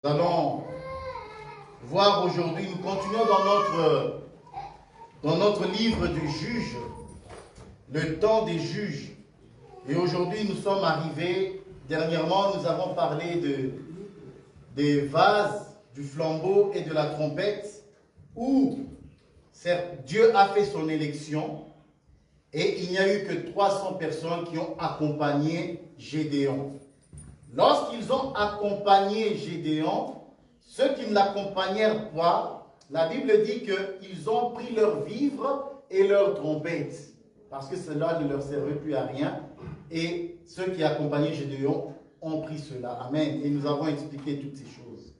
Nous allons voir aujourd'hui, nous continuons dans notre livre du juge, le temps des juges. Et aujourd'hui, nous sommes arrivés, dernièrement, nous avons parlé des vases, du flambeau et de la trompette, où Dieu a fait son élection et il n'y a eu que 300 personnes qui ont accompagné Gédéon. Lorsqu'ils ont accompagné Gédéon, ceux qui ne l'accompagnèrent pas, la Bible dit qu'ils ont pris leurs vivres et leurs trompettes, parce que cela ne leur servait plus à rien. Et ceux qui accompagnaient Gédéon ont pris cela. Amen. Et nous avons expliqué toutes ces choses.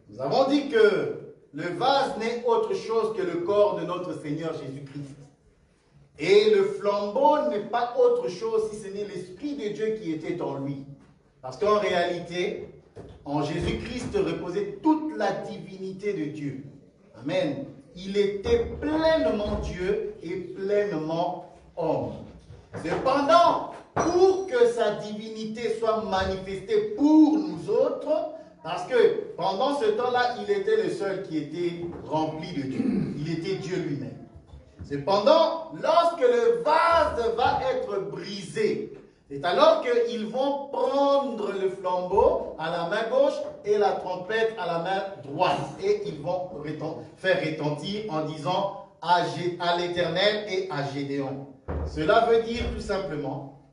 Nous avons dit que le vase n'est autre chose que le corps de notre Seigneur Jésus-Christ. Et le flambeau n'est pas autre chose si ce n'est l'Esprit de Dieu qui était en lui. Parce qu'en réalité, en Jésus-Christ reposait toute la divinité de Dieu. Amen. Il était pleinement Dieu et pleinement homme. Cependant, pour que sa divinité soit manifestée pour nous autres, parce que pendant ce temps-là, il était le seul qui était rempli de Dieu. Il était Dieu lui-même. Cependant, lorsque le vase va être brisé, c'est alors qu'ils vont prendre le flambeau à la main gauche et la trompette à la main droite. Et ils vont faire retentir en disant à l'Éternel et à Gédéon. Cela veut dire tout simplement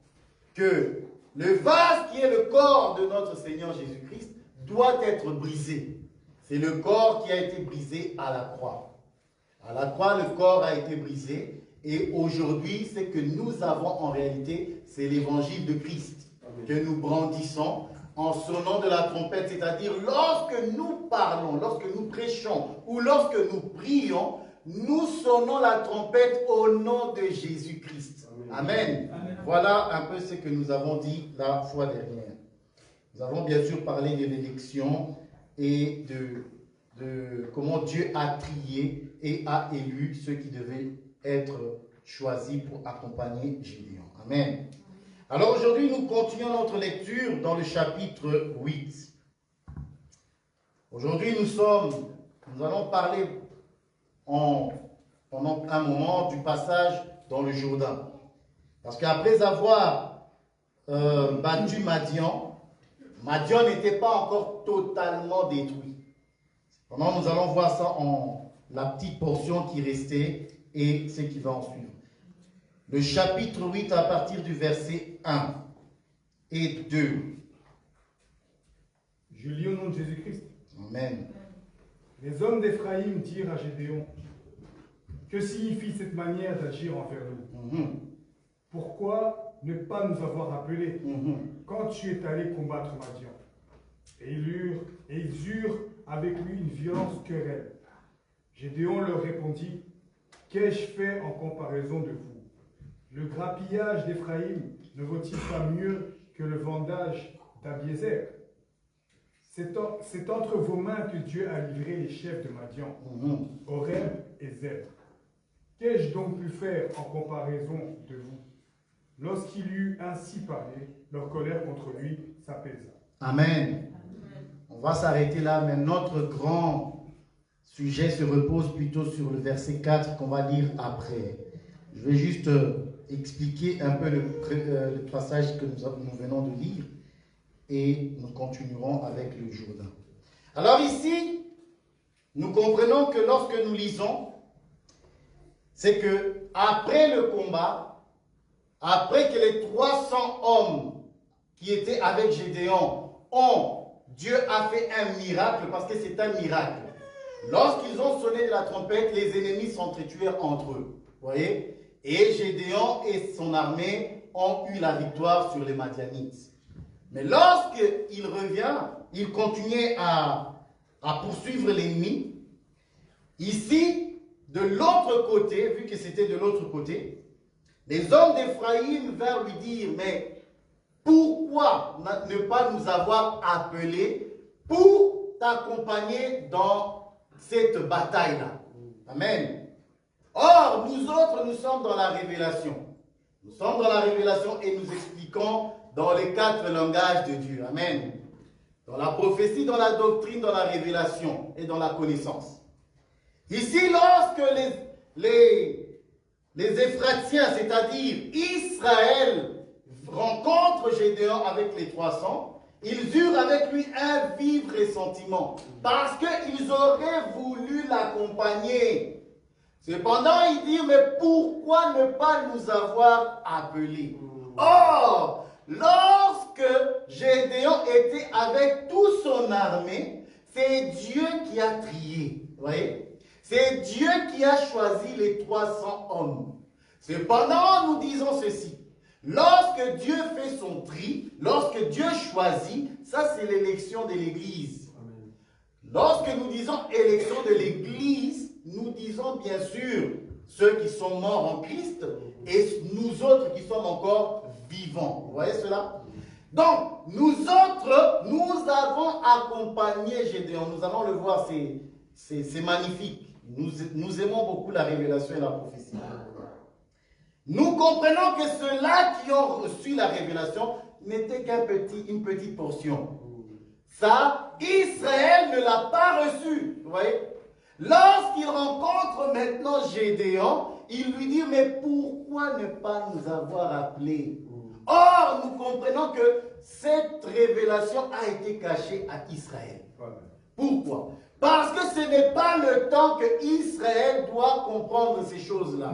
que le vase qui est le corps de notre Seigneur Jésus-Christ doit être brisé. C'est le corps qui a été brisé à la croix. À la croix, le corps a été brisé. Et aujourd'hui, ce que nous avons en réalité, c'est l'évangile de Christ que nous brandissons en sonnant de la trompette. C'est-à-dire, lorsque nous parlons, lorsque nous prêchons ou lorsque nous prions, nous sonnons la trompette au nom de Jésus-Christ. Amen. Amen. Voilà un peu ce que nous avons dit la fois dernière. Nous avons bien sûr parlé de l'élection et de comment Dieu a trié et a élu ceux qui devaient être choisis pour accompagner Gédéon. Amen. Alors aujourd'hui, nous continuons notre lecture dans le chapitre 8. Aujourd'hui, nous allons parler pendant un moment du passage dans le Jourdain. Parce qu'après avoir battu Madian, Madian n'était pas encore totalement détruit. Pendant nous allons voir ça en la petite portion qui restait et ce qui va en suivre. Le chapitre 8 à partir du verset 1 et 2. Je lis au nom de Jésus-Christ. Amen. Les hommes d'Éphraïm dirent à Gédéon, que signifie cette manière d'agir envers nous? Pourquoi ne pas nous avoir appelés quand tu es allé combattre Madian? Et ils eurent avec lui une violente querelle. Gédéon leur répondit, qu'ai-je fait en comparaison de vous? Le grappillage d'Éphraïm ne vaut-il pas mieux que le vendage d'Abiézer? C'est entre vos mains que Dieu a livré les chefs de Madian, Oreb et Zeb. Qu'ai-je donc pu faire en comparaison de vous? Lorsqu'il eut ainsi parlé, leur colère contre lui s'apaisa. Amen. On va s'arrêter là, mais notre grand sujet se repose plutôt sur le verset 4 qu'on va lire après. Je vais juste expliquer un peu le passage que nous venons de lire et nous continuerons avec le Jourdain. Alors ici, nous comprenons que lorsque nous lisons, c'est que après le combat, après que les 300 hommes qui étaient avec Gédéon Dieu a fait un miracle, parce que c'est un miracle. Lorsqu'ils ont sonné de la trompette, les ennemis s'entretuèrent entre eux. Vous voyez? Et Gédéon et son armée ont eu la victoire sur les Madianites. Mais lorsqu'il revient, il continuait à poursuivre l'ennemi. Ici, de l'autre côté, vu que c'était de l'autre côté, les hommes d'Éphraïm vinrent lui dire, mais pourquoi ne pas nous avoir appelés pour t'accompagner dans cette bataille-là? Amen. Or, nous autres, nous sommes dans la révélation. Nous sommes dans la révélation et nous expliquons dans les 4 langages de Dieu. Amen. Dans la prophétie, dans la doctrine, dans la révélation et dans la connaissance. Ici, lorsque les Éphratiens, c'est-à-dire Israël, rencontrent Gédéon avec les 300, ils eurent avec lui un vif ressentiment parce qu'ils auraient voulu l'accompagner. Cependant, il dit, mais pourquoi ne pas nous avoir appelés? Or, lorsque Gédéon était avec toute son armée, c'est Dieu qui a trié. Vous voyez? C'est Dieu qui a choisi les 300 hommes. Cependant, nous disons ceci. Lorsque Dieu fait son tri, lorsque Dieu choisit, ça c'est l'élection de l'Église. Lorsque nous disons élection de l'Église, nous disons bien sûr ceux qui sont morts en Christ et nous autres qui sommes encore vivants. Vous voyez cela? Donc, nous autres, nous avons accompagné Gédéon. Nous allons le voir, c'est magnifique. Nous aimons beaucoup la révélation et la prophétie. Nous comprenons que ceux-là qui ont reçu la révélation n'était qu'une petite portion. Ça, Israël ne l'a pas reçu. Vous voyez? Lorsqu'il rencontre maintenant Gédéon, il lui dit, mais pourquoi ne pas nous avoir appelés? Or, nous comprenons que cette révélation a été cachée à Israël. Pourquoi? Parce que ce n'est pas le temps que Israël doit comprendre ces choses-là.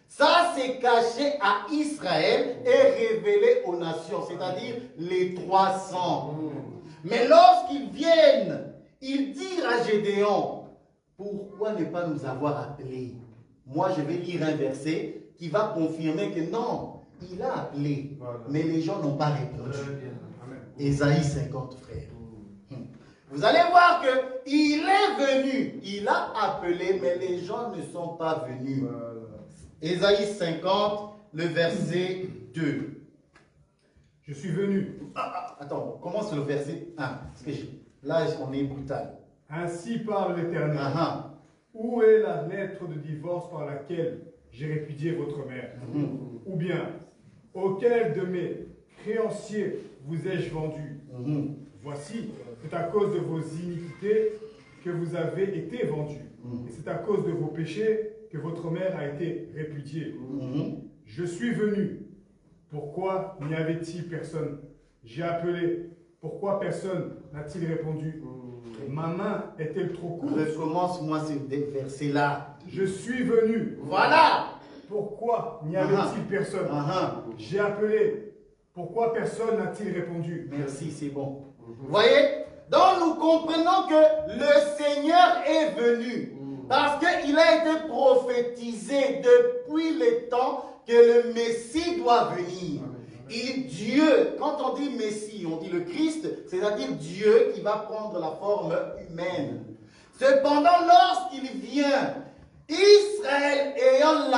Ça, c'est caché à Israël et révélé aux nations, c'est-à-dire les 300. Mais lorsqu'ils viennent, ils disent à Gédéon, pourquoi ne pas nous avoir appelés? Moi, je vais lire un verset qui va confirmer que non, il a appelé, mais les gens n'ont pas répondu. Ésaïe 50, frère. Vous allez voir qu'il est venu, il a appelé, mais les gens ne sont pas venus. Ésaïe 50, le verset 2. Je suis venu. Attends, on commence le verset 1. Parce que là, on est brutal. Ainsi parle l'Éternel. Où est la lettre de divorce par laquelle j'ai répudié votre mère? Ou bien, auquel de mes créanciers vous ai-je vendu? Voici, c'est à cause de vos iniquités que vous avez été vendus. Et c'est à cause de vos péchés que votre mère a été répudiée. Je suis venu. Pourquoi n'y avait-il personne? J'ai appelé. Pourquoi personne n'a-t-il répondu? Ma main est-elle trop courte? Recommence-moi ce verset-là. Je suis venu. Voilà. Pourquoi n'y avait-il personne? J'ai appelé. Pourquoi personne n'a-t-il répondu? Merci, c'est bon. Vous voyez? Donc nous comprenons que le Seigneur est venu. Parce qu'il a été prophétisé depuis le temps que le Messie doit venir. Et Dieu, quand on dit Messie, on dit le Christ, c'est-à-dire Dieu qui va prendre la forme humaine. Cependant, lorsqu'il vient, Israël ayant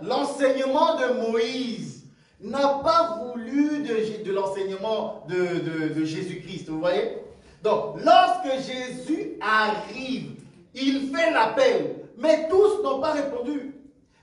l'enseignement de Moïse, n'a pas voulu de l'enseignement de Jésus-Christ, vous voyez? Donc, lorsque Jésus arrive, il fait l'appel, mais tous n'ont pas répondu.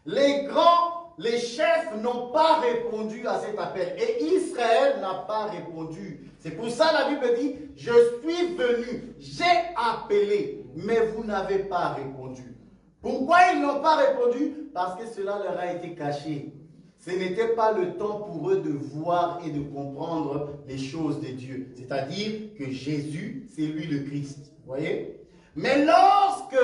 Les grands, les chefs n'ont pas répondu à cet appel. Et Israël n'a pas répondu. C'est pour ça la Bible dit, je suis venu, j'ai appelé, mais vous n'avez pas répondu. Pourquoi ils n'ont pas répondu? Parce que cela leur a été caché. Ce n'était pas le temps pour eux de voir et de comprendre les choses de Dieu. C'est-à-dire que Jésus, c'est lui le Christ. Vous voyez? Mais lorsque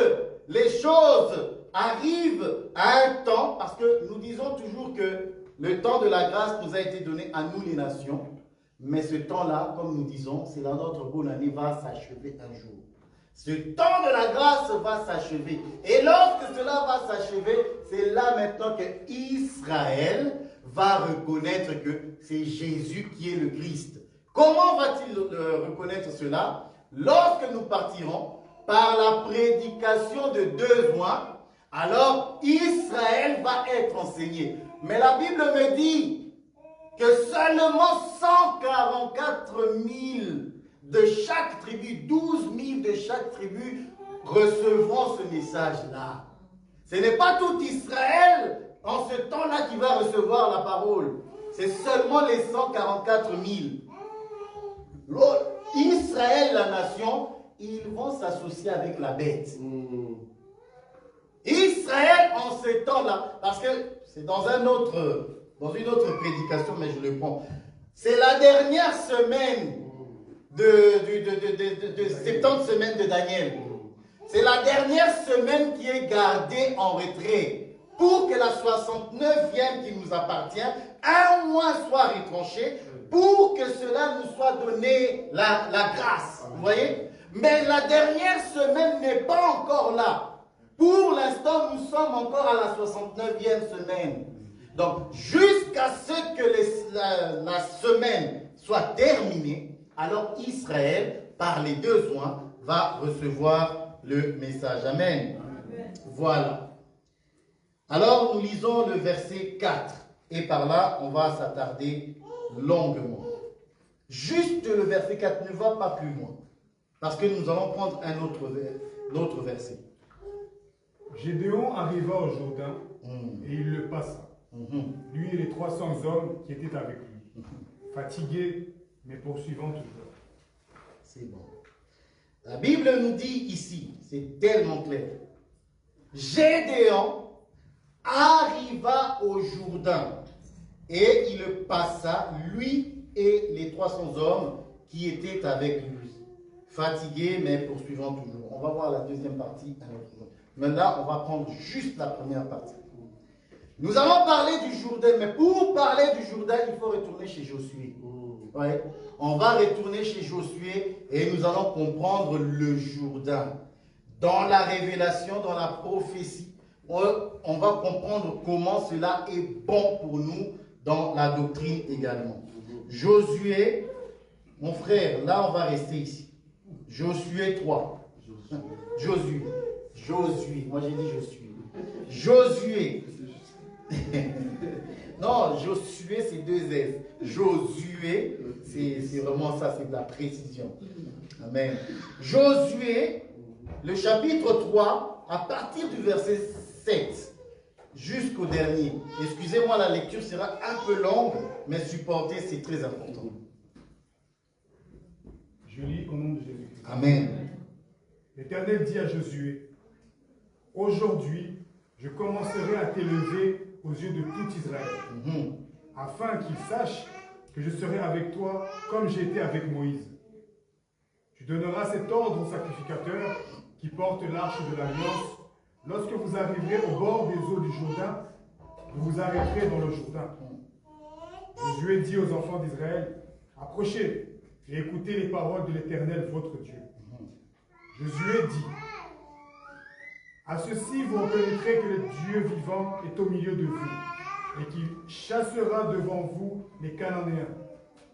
les choses arrivent à un temps, parce que nous disons toujours que le temps de la grâce nous a été donné à nous les nations, mais ce temps-là, comme nous disons, c'est là notre bonne année va s'achever un jour. Ce temps de la grâce va s'achever. Et lorsque cela va s'achever, c'est là maintenant que Israël va reconnaître que c'est Jésus qui est le Christ. Comment va-t-il reconnaître cela? Lorsque nous partirons par la prédication de 2 mois, alors Israël va être enseigné. Mais la Bible me dit que seulement 144 000 de chaque tribu, 12 000 de chaque tribu recevront ce message-là. Ce n'est pas tout Israël en ce temps-là qui va recevoir la parole. C'est seulement les 144 000. Israël, la nation, ils vont s'associer avec la bête. Israël, en ce temps-là, parce que c'est dans une autre prédication, mais je le prends. C'est la dernière semaine de 70 semaines de Daniel. C'est la dernière semaine qui est gardée en retrait pour que la 69e qui nous appartient, un mois soit retranché pour que cela nous soit donné la grâce. Vous voyez? Mais la dernière semaine n'est pas encore là. Pour l'instant, nous sommes encore à la 69e semaine. Donc, jusqu'à ce que la semaine soit terminée, alors Israël, par les besoins, va recevoir le message. Amen. Voilà. Alors, nous lisons le verset 4. Et par là, on va s'attarder longuement. Juste le verset 4 ne va pas plus loin. Parce que nous allons prendre un autre verset. Gédéon arriva au Jourdain et il le passa. Lui et les 300 hommes qui étaient avec lui. Fatigués, mais poursuivant toujours. C'est bon. La Bible nous dit ici, c'est tellement clair. Gédéon arriva au Jourdain et il le passa, lui et les 300 hommes qui étaient avec lui. Fatigués, mais poursuivant toujours. On va voir la deuxième partie un autre jour. Maintenant, on va prendre juste la première partie. Nous allons parler du Jourdain, mais pour parler du Jourdain, il faut retourner chez Josué. Ouais. On va retourner chez Josué et nous allons comprendre le Jourdain. Dans la révélation, dans la prophétie, on va comprendre comment cela est bon pour nous dans la doctrine également. Josué, mon frère, là on va rester ici. Josué 3. Josué. Moi j'ai dit Josué. Josué. Non, Josué c'est 2 S. Josué, c'est vraiment ça, c'est de la précision. Amen. Josué, le chapitre 3, à partir du verset 7 jusqu'au dernier. Excusez-moi, la lecture sera un peu longue, mais supporter, c'est très important. Je lis au nom de Jésus-Christ. Amen. L'Éternel dit à Josué, « Aujourd'hui, je commencerai à t'élever aux yeux de tout Israël, afin qu'ils sachent que je serai avec toi comme j'ai été avec Moïse. Tu donneras cet ordre aux sacrificateurs qui portent l'arche de l'alliance. Lorsque vous arriverez au bord des eaux du Jourdain, vous vous arrêterez dans le Jourdain. Josué dit aux enfants d'Israël, « Approchez et écoutez les paroles de l'Éternel, votre Dieu. » Josué dit, « À ceci vous reconnaîtrez que le Dieu vivant est au milieu de vous, et qu'il chassera devant vous les Cananéens,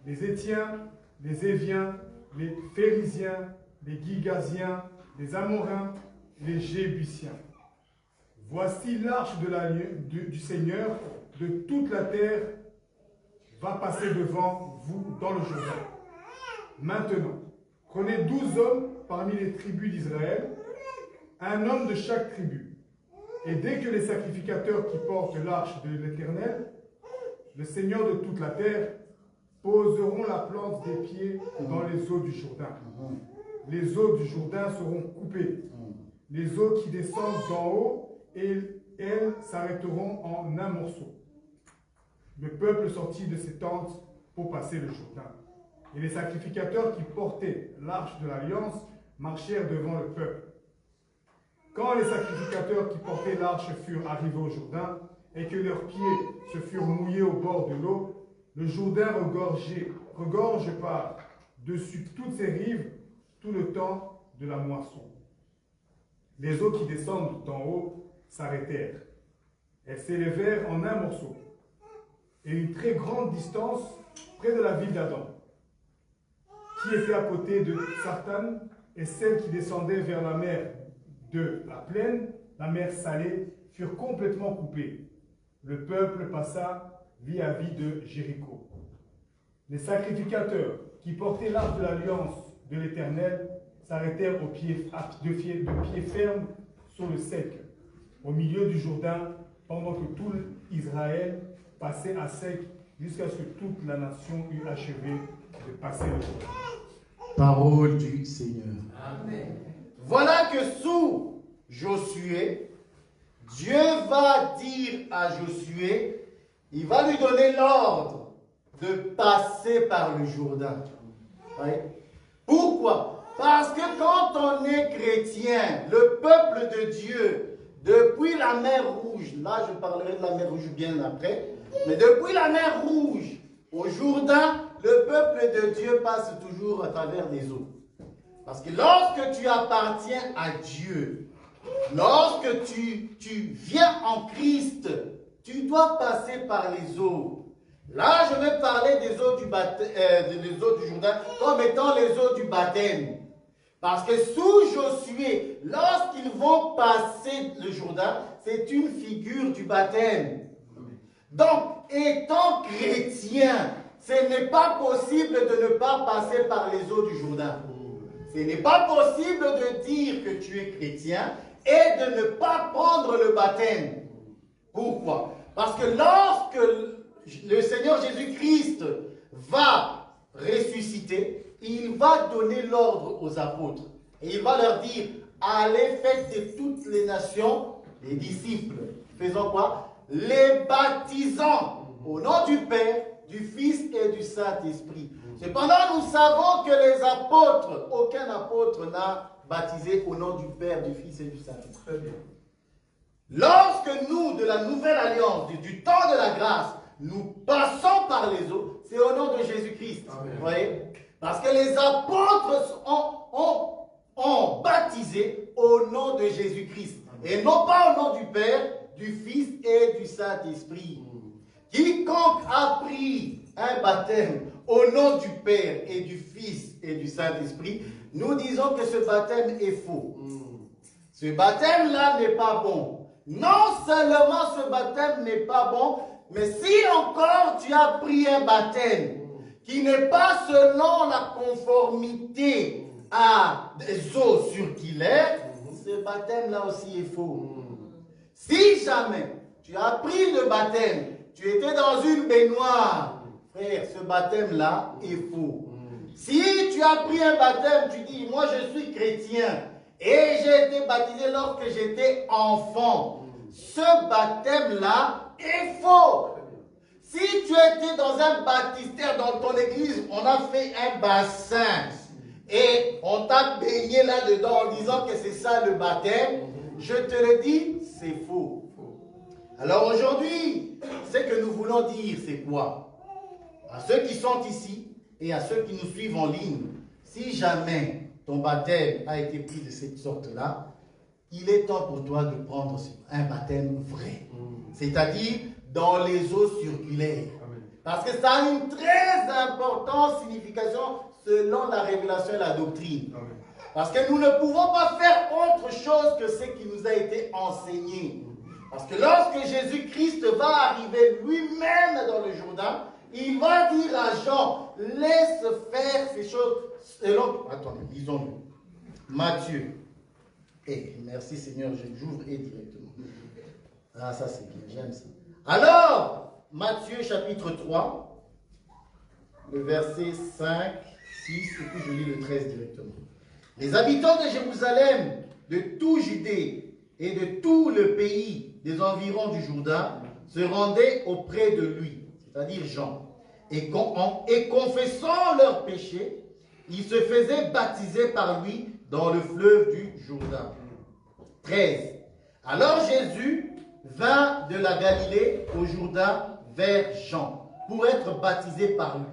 les Hétiens, les Éviens, les Phérysiens, les Girgasiens, les Amorains, les Jébusiens. Voici l'arche du Seigneur de toute la terre va passer devant vous dans le Jourdain. Maintenant, prenez 12 hommes parmi les tribus d'Israël, un homme de chaque tribu. Et dès que les sacrificateurs qui portent l'arche de l'Éternel, le Seigneur de toute la terre, poseront la plante des pieds dans les eaux du Jourdain. Les eaux du Jourdain seront coupées. Les eaux qui descendent d'en haut, et elles s'arrêteront en un morceau. Le peuple sortit de ses tentes pour passer le Jourdain. Et les sacrificateurs qui portaient l'arche de l'Alliance marchèrent devant le peuple. Quand les sacrificateurs qui portaient l'arche furent arrivés au Jourdain, et que leurs pieds se furent mouillés au bord de l'eau, le Jourdain regorge par-dessus toutes ses rives tout le temps de la moisson. Les eaux qui descendent d'en haut s'arrêtèrent. Elles s'élevèrent en un morceau, et une très grande distance près de la ville d'Adam, qui était à côté de Sartan, et celle qui descendait vers la mer de la plaine, la mer salée, furent complètement coupées. Le peuple passa vis-à-vis de Jéricho. Les sacrificateurs qui portaient l'arche de l'alliance de l'Éternel s'arrêtèrent de pied ferme sur le sec, au milieu du Jourdain, pendant que tout Israël passait à sec jusqu'à ce que toute la nation eût achevé de passer le Jourdain. Parole du Seigneur. Amen. Voilà que sous Josué, Dieu va dire à Josué, il va lui donner l'ordre de passer par le Jourdain. Oui. Pourquoi? Parce que quand on est chrétien, le peuple de Dieu, depuis la mer Rouge, là je parlerai de la mer Rouge bien après, mais depuis la mer Rouge au Jourdain, le peuple de Dieu passe toujours à travers les eaux. Parce que lorsque tu appartiens à Dieu, lorsque tu viens en Christ, tu dois passer par les eaux. Là, je vais parler des eaux du Jourdain comme étant les eaux du baptême. Parce que sous Josué, lorsqu'ils vont passer le Jourdain, c'est une figure du baptême. Donc, étant chrétien, ce n'est pas possible de ne pas passer par les eaux du Jourdain. Ce n'est pas possible de dire que tu es chrétien et de ne pas prendre le baptême. Pourquoi? Parce que lorsque le Seigneur Jésus-Christ va ressusciter, il va donner l'ordre aux apôtres. Et il va leur dire, allez faites de toutes les nations les disciples. Faisons quoi? Les baptisant au nom du Père, du Fils et du Saint-Esprit. Cependant, nous savons que les apôtres, aucun apôtre n'a baptisé au nom du Père, du Fils et du Saint-Esprit. Lorsque nous, de la nouvelle alliance, du temps de la grâce, nous passons par les eaux, c'est au nom de Jésus-Christ. Vous voyez? Parce que les apôtres ont baptisé au nom de Jésus-Christ. Et non pas au nom du Père, du Fils et du Saint-Esprit. Quiconque a pris un baptême au nom du Père et du Fils et du Saint-Esprit, nous disons que ce baptême est faux. Ce baptême-là n'est pas bon. Non seulement ce baptême n'est pas bon, mais si encore tu as pris un baptême qui n'est pas selon la conformité à des eaux circulaires, ce baptême-là aussi est faux. Si jamais tu as pris le baptême, tu étais dans une baignoire, frère, ce baptême-là est faux. Si tu as pris un baptême, tu dis, moi je suis chrétien et j'ai été baptisé lorsque j'étais enfant, ce baptême-là est faux. Si tu étais dans un baptistère, dans ton église, on a fait un bassin et on t'a baigné là-dedans en disant que c'est ça le baptême, je te le dis, c'est faux. Alors aujourd'hui, ce que nous voulons dire, c'est quoi? À ceux qui sont ici et à ceux qui nous suivent en ligne, si jamais ton baptême a été pris de cette sorte-là, il est temps pour toi de prendre un baptême vrai. C'est-à-dire dans les eaux circulaires. Parce que ça a une très importante signification selon la révélation et la doctrine. Parce que nous ne pouvons pas faire autre chose que ce qui nous a été enseigné. Parce que lorsque Jésus-Christ va arriver lui-même dans le Jourdain, il va dire à Jean, laisse faire ces choses selon... Attendez, lisons-nous. Matthieu. Merci Seigneur, j'ouvre et directement. Ah, ça c'est bien, j'aime ça. Alors, Matthieu chapitre 3, le verset 5, 6, et puis je lis le 13 directement. Les habitants de Jérusalem, de tout Judée et de tout le pays des environs du Jourdain se rendaient auprès de lui, c'est-à-dire Jean, et confessant leurs péchés, ils se faisaient baptiser par lui dans le fleuve du Jourdain. 13. Alors Jésus vint de la Galilée au Jourdain vers Jean pour être baptisé par lui.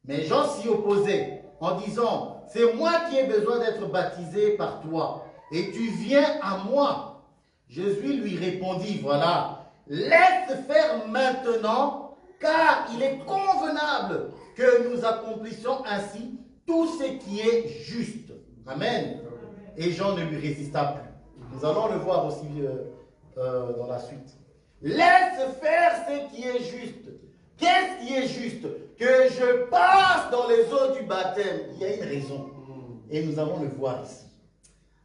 Mais Jean s'y opposait en disant, c'est moi qui ai besoin d'être baptisé par toi et tu viens à moi. Jésus lui répondit, voilà, laisse faire maintenant car il est convenable que nous accomplissions ainsi tout ce qui est juste. Amen. Et Jean ne lui résista plus. Nous allons le voir aussi dans la suite. Laisse faire ce qui est juste. Qu'est-ce qui est juste? Que je passe dans les eaux du baptême. Il y a une raison. Et nous allons le voir ici.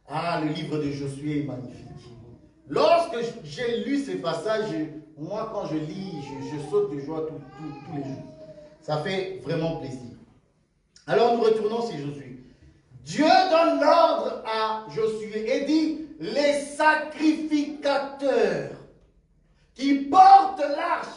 Ah, le livre de Josué est magnifique. Lorsque j'ai lu ces passages, moi quand je lis, je saute de joie tous les jours. Ça fait vraiment plaisir. Alors nous retournons sur Josué. Dieu donne l'ordre à Josué et dit, les sacrificateurs qui portent l'arche,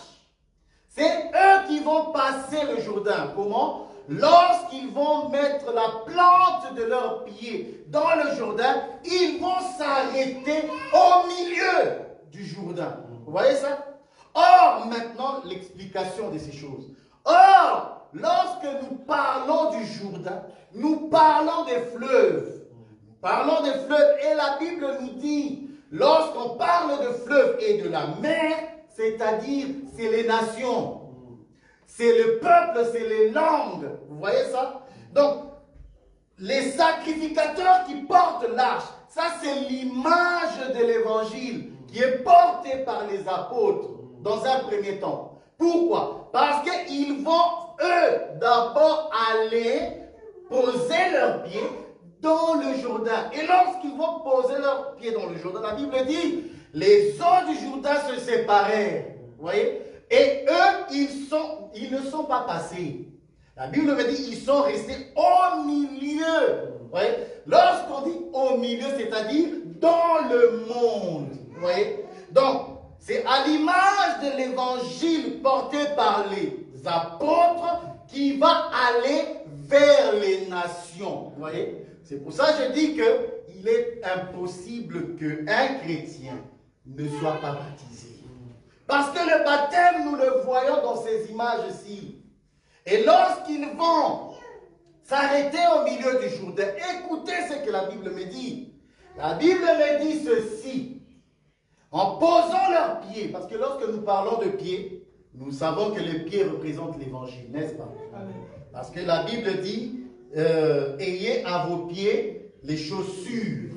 c'est eux qui vont passer le Jourdain. Comment? Lorsqu'ils vont mettre la plante de leurs pieds dans le Jourdain, ils vont s'arrêter au milieu du Jourdain. Vous voyez ça? Or, maintenant, l'explication de ces choses. Or, lorsque nous parlons du Jourdain, nous parlons des fleuves. Nous parlons des fleuves et la Bible nous dit, lorsqu'on parle de fleuves et de la mer, c'est-à-dire, c'est les nations. C'est le peuple, c'est les langues. Vous voyez ça? Donc, les sacrificateurs qui portent l'arche, ça c'est l'image de l'évangile qui est portée par les apôtres dans un premier temps. Pourquoi? Parce qu'ils vont, eux, d'abord aller poser leurs pieds dans le Jourdain. Et lorsqu'ils vont poser leurs pieds dans le Jourdain, la Bible dit, les eaux du Jourdain se séparèrent. Vous voyez? Et eux, ils ne sont pas passés. La Bible me dit, ils sont restés au milieu. Vous voyez? Lorsqu'on dit au milieu, c'est-à-dire dans le monde. Vous voyez? Donc, c'est à l'image de l'évangile porté par les apôtres qui va aller vers les nations. Vous voyez? C'est pour ça que je dis qu'il est impossible qu'un chrétien ne soit pas baptisé. Parce que le baptême, nous le voyons dans ces images-ci. Et lorsqu'ils vont s'arrêter au milieu du Jourdain, écoutez ce que la Bible me dit. La Bible me dit ceci. En posant leurs pieds, parce que lorsque nous parlons de pieds, nous savons que les pieds représentent l'évangile, n'est-ce pas? Amen. Parce que la Bible dit, ayez à vos pieds les chaussures,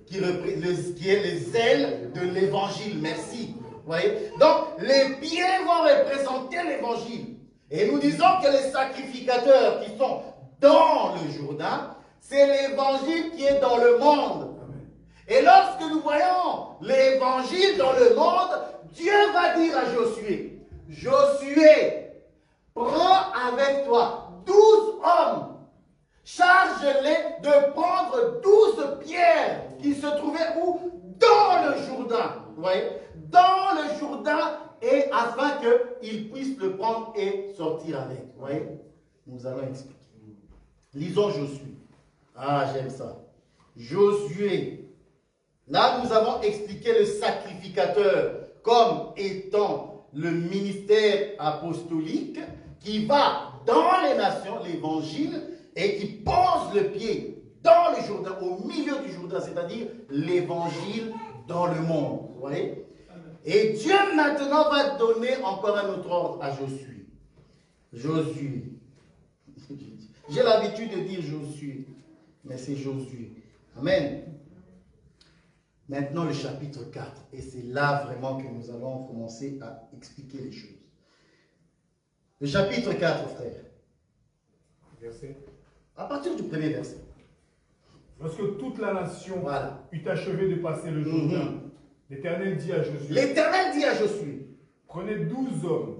qui est les ailes de l'évangile. Merci. Vous voyez? Donc, les pieds vont représenter l'évangile. Et nous disons que les sacrificateurs qui sont dans le Jourdain, c'est l'évangile qui est dans le monde. Et lorsque nous voyons l'évangile dans le monde, Dieu va dire à Josué, Josué, prends avec toi 12 hommes, charge-les de prendre 12 pierres qui se trouvaient où? Dans le Jourdain. Vous voyez? Dans le Jourdain, et afin qu'ils puissent le prendre et sortir avec. Vous voyez? Nous allons expliquer. Lisons Josué. Ah, j'aime ça. Josué. Là, nous avons expliqué le sacrificateur comme étant le ministère apostolique qui va dans les nations, l'évangile, et qui pose le pied dans le Jourdain, au milieu du Jourdain, c'est-à-dire l'évangile dans le monde. Vous voyez? Et Dieu maintenant va donner encore un autre ordre à Josué. Josué. J'ai l'habitude de dire Josué, mais c'est Josué. Amen. Maintenant le chapitre 4. Et c'est là vraiment que nous allons commencer à expliquer les choses. Le chapitre 4, frère. Verset. À partir du premier verset. Lorsque toute la nation eut achevé de passer le Jourdain, l'Éternel dit à Josué. L'Éternel dit à Josué. Prenez 12 hommes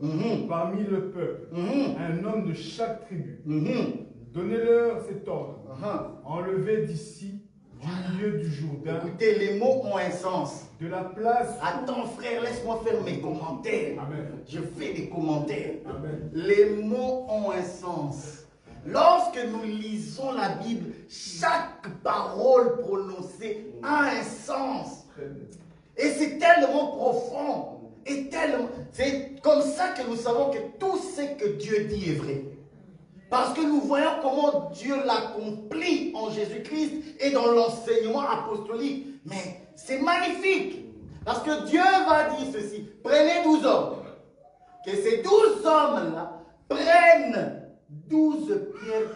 parmi le peuple, un homme de chaque tribu. Donnez-leur cet ordre. Enlevez d'ici, du milieu du Jourdain. Écoutez, les mots ont un sens. De la place. Attends, frère, laisse-moi faire mes commentaires. Amen. Je fais des commentaires. Amen. Les mots ont un sens. Lorsque nous lisons la Bible, chaque parole prononcée a un sens. Et c'est tellement profond. Et tellement. C'est comme ça que nous savons que tout ce que Dieu dit est vrai. Parce que nous voyons comment Dieu l'accomplit en Jésus-Christ et dans l'enseignement apostolique. Mais c'est magnifique. Parce que Dieu va dire ceci. Prenez 12 hommes. Que ces 12 hommes-là prennent 12 pierres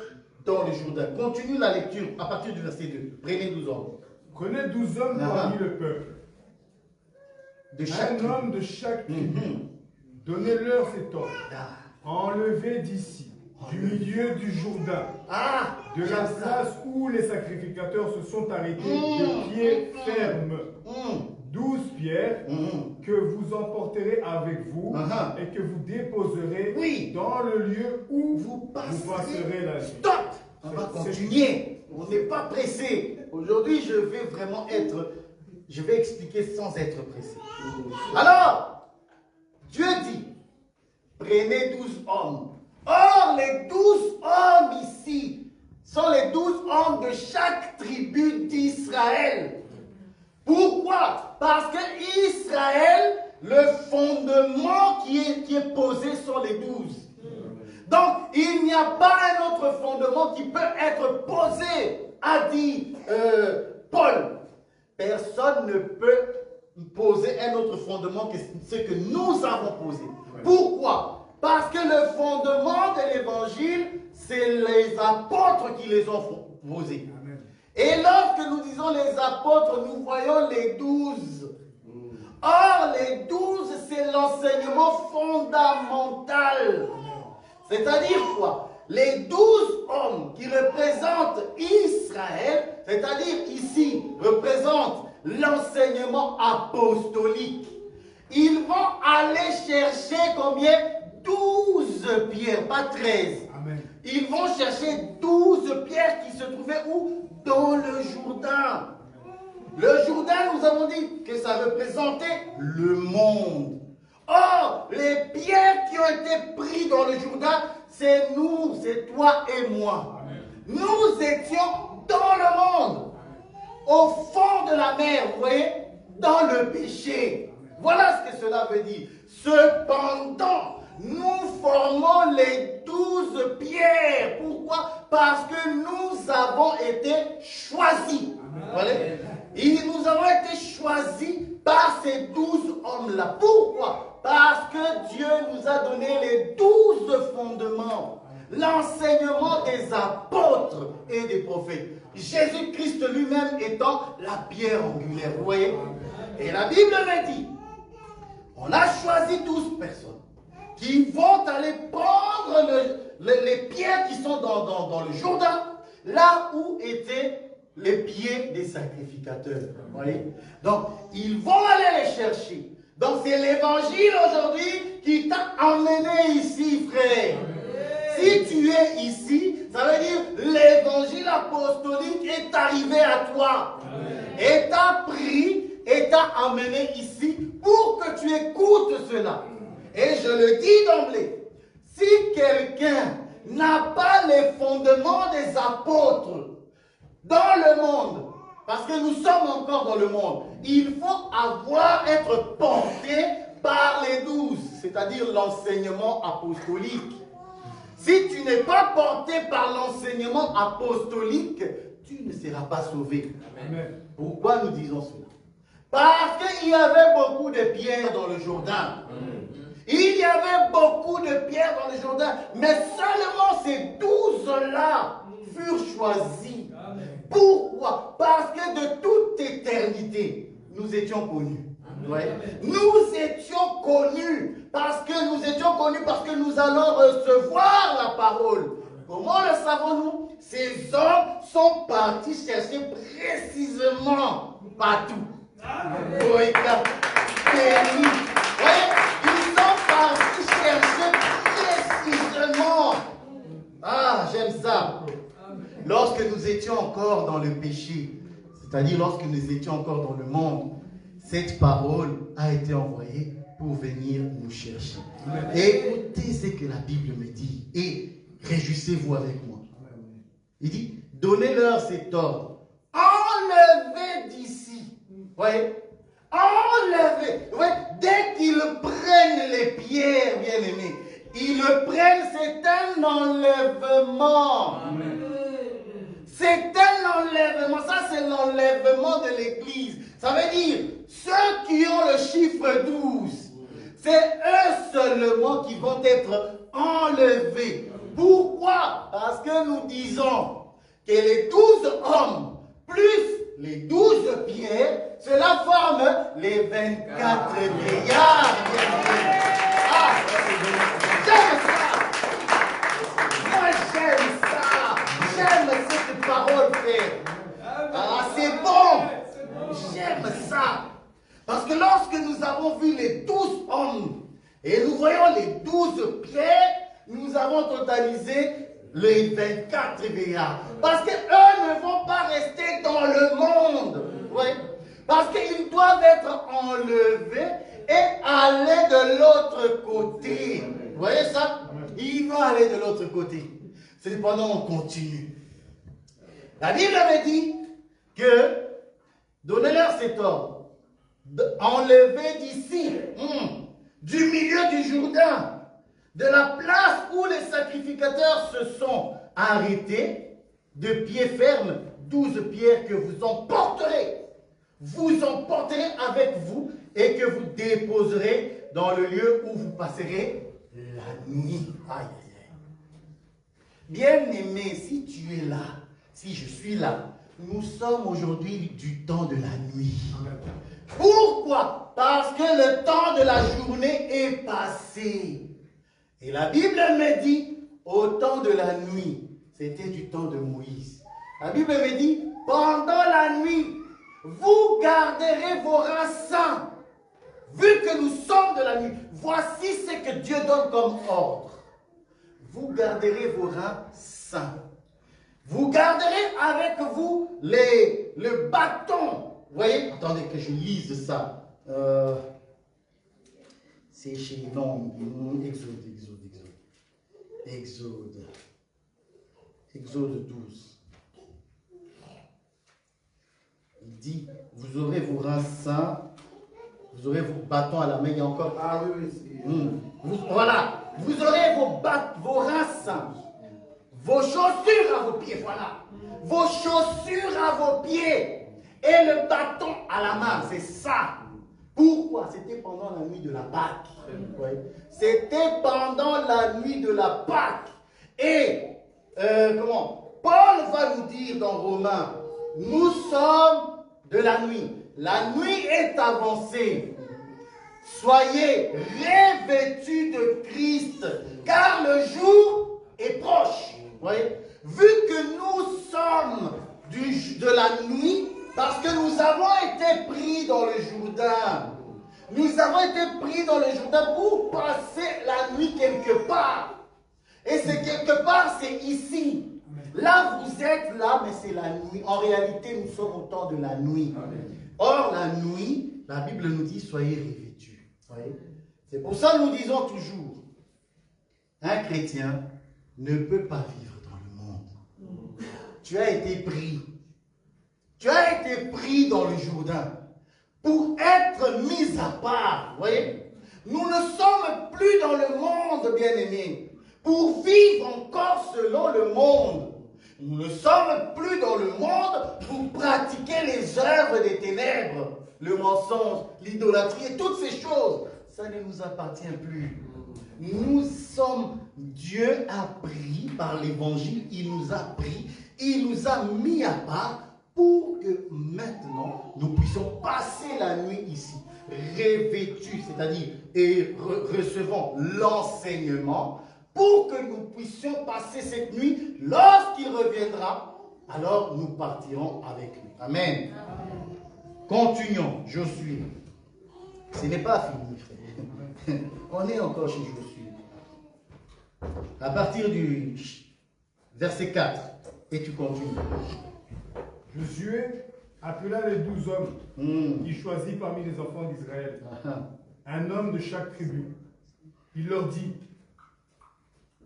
dans le Jourdain. Continue la lecture à partir du verset 2. Prenez 12 hommes. Prenez 12 hommes parmi le peuple. Un homme de chaque tribu. Donnez-leur cet ordre. Enlevez d'ici, du milieu du Jourdain, de la place où les sacrificateurs se sont arrêtés, de pied ferme. 12 pierres que vous emporterez avec vous et que vous déposerez dans le lieu où vous passerez la nuit. Stop! On va continuer. On n'est pas pressé. Aujourd'hui, je vais expliquer sans être pressé. Alors, Dieu dit, prenez 12 hommes. Or, les 12 hommes ici sont les 12 hommes de chaque tribu d'Israël. Pourquoi? Parce que Israël, le fondement qui est posé sont les 12. Donc, il n'y a pas un autre fondement qui peut être posé, a dit Paul. Personne ne peut poser un autre fondement que ce que nous avons posé. Pourquoi? Parce que le fondement de l'évangile, c'est les apôtres qui les ont posés. Et lorsque nous disons les apôtres, nous voyons les 12. Or, les 12, c'est l'enseignement fondamental. C'est-à-dire quoi? Les 12 hommes qui représentent Israël, c'est-à-dire ici, représentent l'enseignement apostolique. Ils vont aller chercher combien? 12 pierres, pas 13. Amen. Ils vont chercher 12 pierres qui se trouvaient où? Dans le Jourdain. Le Jourdain, nous avons dit que ça représentait le monde. Or, les pierres qui ont été prises dans le Jourdain, c'est nous, c'est toi et moi. Amen. Nous étions dans le monde, au fond de la mer, vous voyez, dans le péché. Amen. Voilà ce que cela veut dire. Cependant, nous formons les 12 pierres. Pourquoi? Parce que nous avons été choisis. Voilà. Nous avons été choisis par ces 12 hommes-là. Pourquoi? Parce que Dieu nous a donné les 12 fondements. L'enseignement des apôtres et des prophètes. Jésus-Christ lui-même étant la pierre angulaire. Vous voyez? Et la Bible me dit, on a choisi 12 personnes qui vont aller prendre les pierres qui sont dans le Jourdain, là où étaient les pieds des sacrificateurs. Vous voyez? Donc, ils vont aller les chercher. Donc, c'est l'évangile aujourd'hui qui t'a emmené ici, frère. Si tu es ici, ça veut dire l'évangile apostolique est arrivé à toi. Et t'a pris et t'a emmené ici pour que tu écoutes cela. Et je le dis d'emblée, si quelqu'un n'a pas les fondements des apôtres dans le monde, parce que nous sommes encore dans le monde, il faut être porté par les 12, c'est-à-dire l'enseignement apostolique. Si tu n'es pas porté par l'enseignement apostolique, tu ne seras pas sauvé. Amen. Pourquoi nous disons cela? Parce qu'il y avait beaucoup de pierres dans le Jourdain. Il y avait beaucoup de pierres dans le Jourdain, mais seulement ces 12-là furent choisis. Pourquoi? Parce que de toute éternité, nous étions connus. Ouais. Nous étions connus parce que nous allons recevoir la parole. Comment le savons-nous? Ces hommes sont partis chercher précisément partout. Oui, ils sont partis chercher précisément. Ah, j'aime ça. Lorsque nous étions encore dans le péché, c'est-à-dire lorsque nous étions encore dans le monde, cette parole a été envoyée pour venir nous chercher. Et écoutez ce que la Bible me dit et réjouissez-vous avec moi. Il dit, donnez-leur cet ordre. Enlevez d'ici. Voyez? Enlevez. Voyez? Dès qu'ils prennent les pierres, bien-aimés, ils le prennent, c'est un enlèvement. Amen. C'est un enlèvement. Ça, c'est l'enlèvement de l'Église. Ça veut dire, ceux qui ont le chiffre 12, c'est eux seulement qui vont être enlevés. Pourquoi? Parce que nous disons que les 12 hommes plus les 12 pierres, cela forme les 24 vieillards. Ah, j'aime ça. Moi, j'aime ça. J'aime cette parole, frère. Ah, c'est bon. J'aime ça. Parce que lorsque nous avons vu les 12 hommes et nous voyons les 12 pierres, nous avons totalisé les 24 vieillards. Parce qu'eux ne vont pas rester dans le monde. Oui. Parce qu'ils doivent être enlevés et aller de l'autre côté. Vous voyez ça? Ils vont aller de l'autre côté. Cependant, on continue. La Bible avait dit que donnez-leur cet ordre. Enlevez d'ici, du milieu du Jourdain, de la place où les sacrificateurs se sont arrêtés, de pied ferme, 12 pierres que vous emporterez. Vous emporterez avec vous et que vous déposerez dans le lieu où vous passerez la nuit. Aïe, aïe, aïe. Bien-aimé, si tu es là, si je suis là, nous sommes aujourd'hui du temps de la nuit. Pourquoi? Parce que le temps de la journée est passé. Et la Bible me dit, au temps de la nuit, c'était du temps de Moïse. La Bible me dit, pendant la nuit, vous garderez vos reins saints. Vu que nous sommes de la nuit, voici ce que Dieu donne comme ordre. Vous garderez vos reins saints. Vous garderez avec vous le bâton. Vous voyez? Attendez que je lise ça. C'est chez Exode 12. Il dit, vous aurez vos reins saints, vous aurez vos bâtons à la main, il y a encore... Ah oui, oui. Voilà, vous aurez vos reins saints, vos chaussures à vos pieds, voilà. Vos chaussures à vos pieds et le bâton à la main, c'est ça. Pourquoi? C'était pendant la nuit de la Pâque. Oui. C'était pendant la nuit de la Pâque. Et, Paul va nous dire dans Romains, nous sommes de la nuit. La nuit est avancée. Soyez revêtus de Christ, car le jour est proche. Vous voyez? Vu que nous sommes de la nuit, parce que nous avons été pris dans le Jourdain. Nous avons été pris dans le Jourdain pour passer la nuit quelque part. Et c'est quelque part, c'est ici. Là, vous êtes là, mais c'est la nuit. En réalité, nous sommes au temps de la nuit. Or, la nuit, la Bible nous dit, soyez revêtus. C'est pour ça que nous disons toujours, un chrétien ne peut pas vivre dans le monde. Tu as été pris. Tu as été pris dans le Jourdain pour être mis à part. Vous voyez? Nous ne sommes plus dans le monde, bien-aimés, pour vivre encore selon le monde. Nous ne sommes plus dans le monde pour pratiquer les œuvres des ténèbres, le mensonge, l'idolâtrie et toutes ces choses. Ça ne nous appartient plus. Nous sommes, Dieu a pris par l'évangile, il nous a pris, il nous a mis à part pour que maintenant nous puissions passer la nuit ici, revêtus, c'est-à-dire et recevant l'enseignement, pour que nous puissions passer cette nuit. Lorsqu'il reviendra, alors nous partirons avec lui. Amen. Amen. Continuons, Josué. Ce n'est pas fini, frère. On est encore chez Josué. À partir du verset 4, et tu continues. Josué appela les 12 hommes qu'il choisit parmi les enfants d'Israël, un homme de chaque tribu. Il leur dit,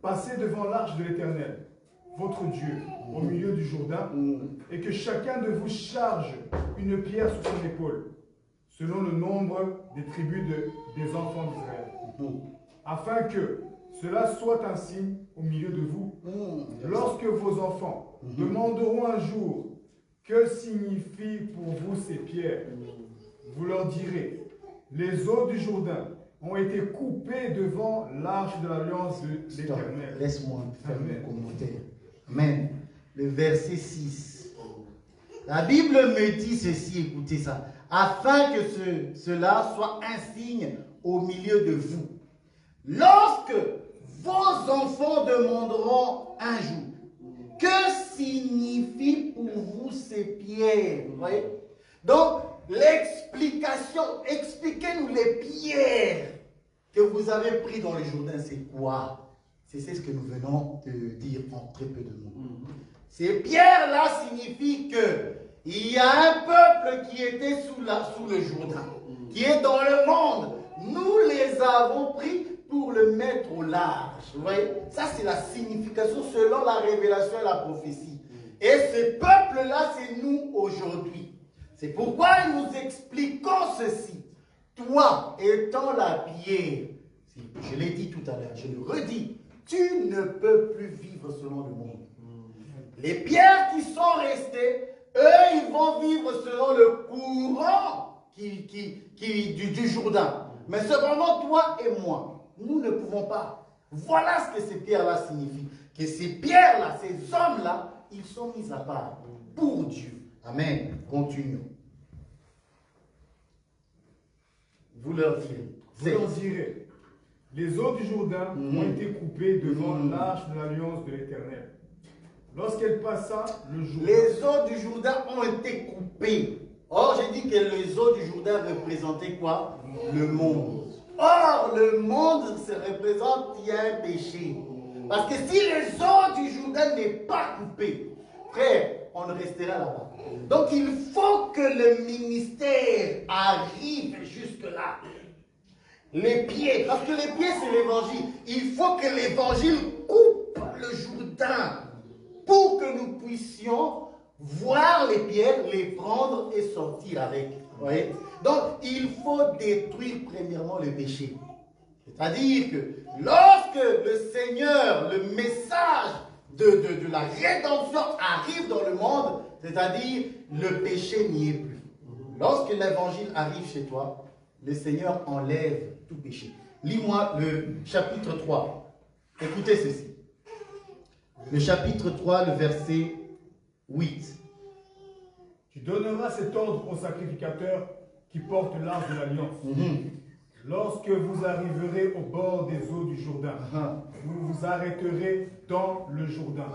passez devant l'arche de l'Éternel, votre Dieu, au milieu du Jourdain, et que chacun de vous charge une pierre sur son épaule, selon le nombre des tribus des enfants d'Israël, afin que cela soit un signe au milieu de vous. Lorsque vos enfants demanderont un jour, que signifient pour vous ces pierres? Vous leur direz, les eaux du Jourdain ont été coupées devant l'arche de l'alliance de l'Éternel. Laisse-moi faire un commentaire. Amen. Le verset 6. La Bible me dit ceci, écoutez ça. Afin que cela soit un signe au milieu de vous. Lorsque vos enfants demanderont un jour, que signifient pour vous ces pierres? Vous voyez? Donc, l'explication, expliquez-nous les pierres que vous avez prises dans le Jourdain, c'est quoi? C'est ce que nous venons de dire en très peu de mots. Ces pierres-là signifient qu'il y a un peuple qui était sous le Jourdain, qui est dans le monde. Nous les avons pris pour le mettre au large. Vous voyez? Ça, c'est la signification selon la révélation et la prophétie. Et ce peuple-là, c'est nous aujourd'hui. C'est pourquoi nous expliquons ceci. Toi, étant la pierre, je l'ai dit tout à l'heure, je le redis, tu ne peux plus vivre selon le monde. Les pierres qui sont restées, eux, ils vont vivre selon le courant du Jourdain. Mais cependant, toi et moi, nous ne pouvons pas. Voilà ce que ces pierres-là signifient. Que ces pierres-là, ces hommes-là, ils sont mis à part pour Dieu. Amen. Continuons. Vous leur direz. Vous leur direz, les eaux du Jourdain ont été coupées devant l'arche de l'alliance de l'Éternel. Lorsqu'elle passa le Jourdain. Les eaux du Jourdain ont été coupées. Or, j'ai dit que les eaux du Jourdain représentaient quoi? Le monde. Or, le monde se représente, il y a un péché. Parce que si les eaux du Jourdain n'est pas coupées, frère, on restera là-bas. Donc, il faut que le ministère arrive jusque-là. Les pieds, parce que les pieds, c'est l'évangile. Il faut que l'évangile coupe le Jourdain pour que nous puissions voir les pierres, les prendre et sortir avec. Ouais. Donc, il faut détruire premièrement le péché. C'est-à-dire que lorsque le Seigneur, le message de la rédemption arrive dans le monde, c'est-à-dire le péché n'y est plus. Lorsque l'évangile arrive chez toi, le Seigneur enlève tout péché. Lis-moi le chapitre 3. Écoutez ceci. Le chapitre 3, le verset 8. Tu donneras cet ordre aux sacrificateurs qui portent l'arche de l'alliance. Lorsque vous arriverez au bord des eaux du Jourdain, vous vous arrêterez dans le Jourdain.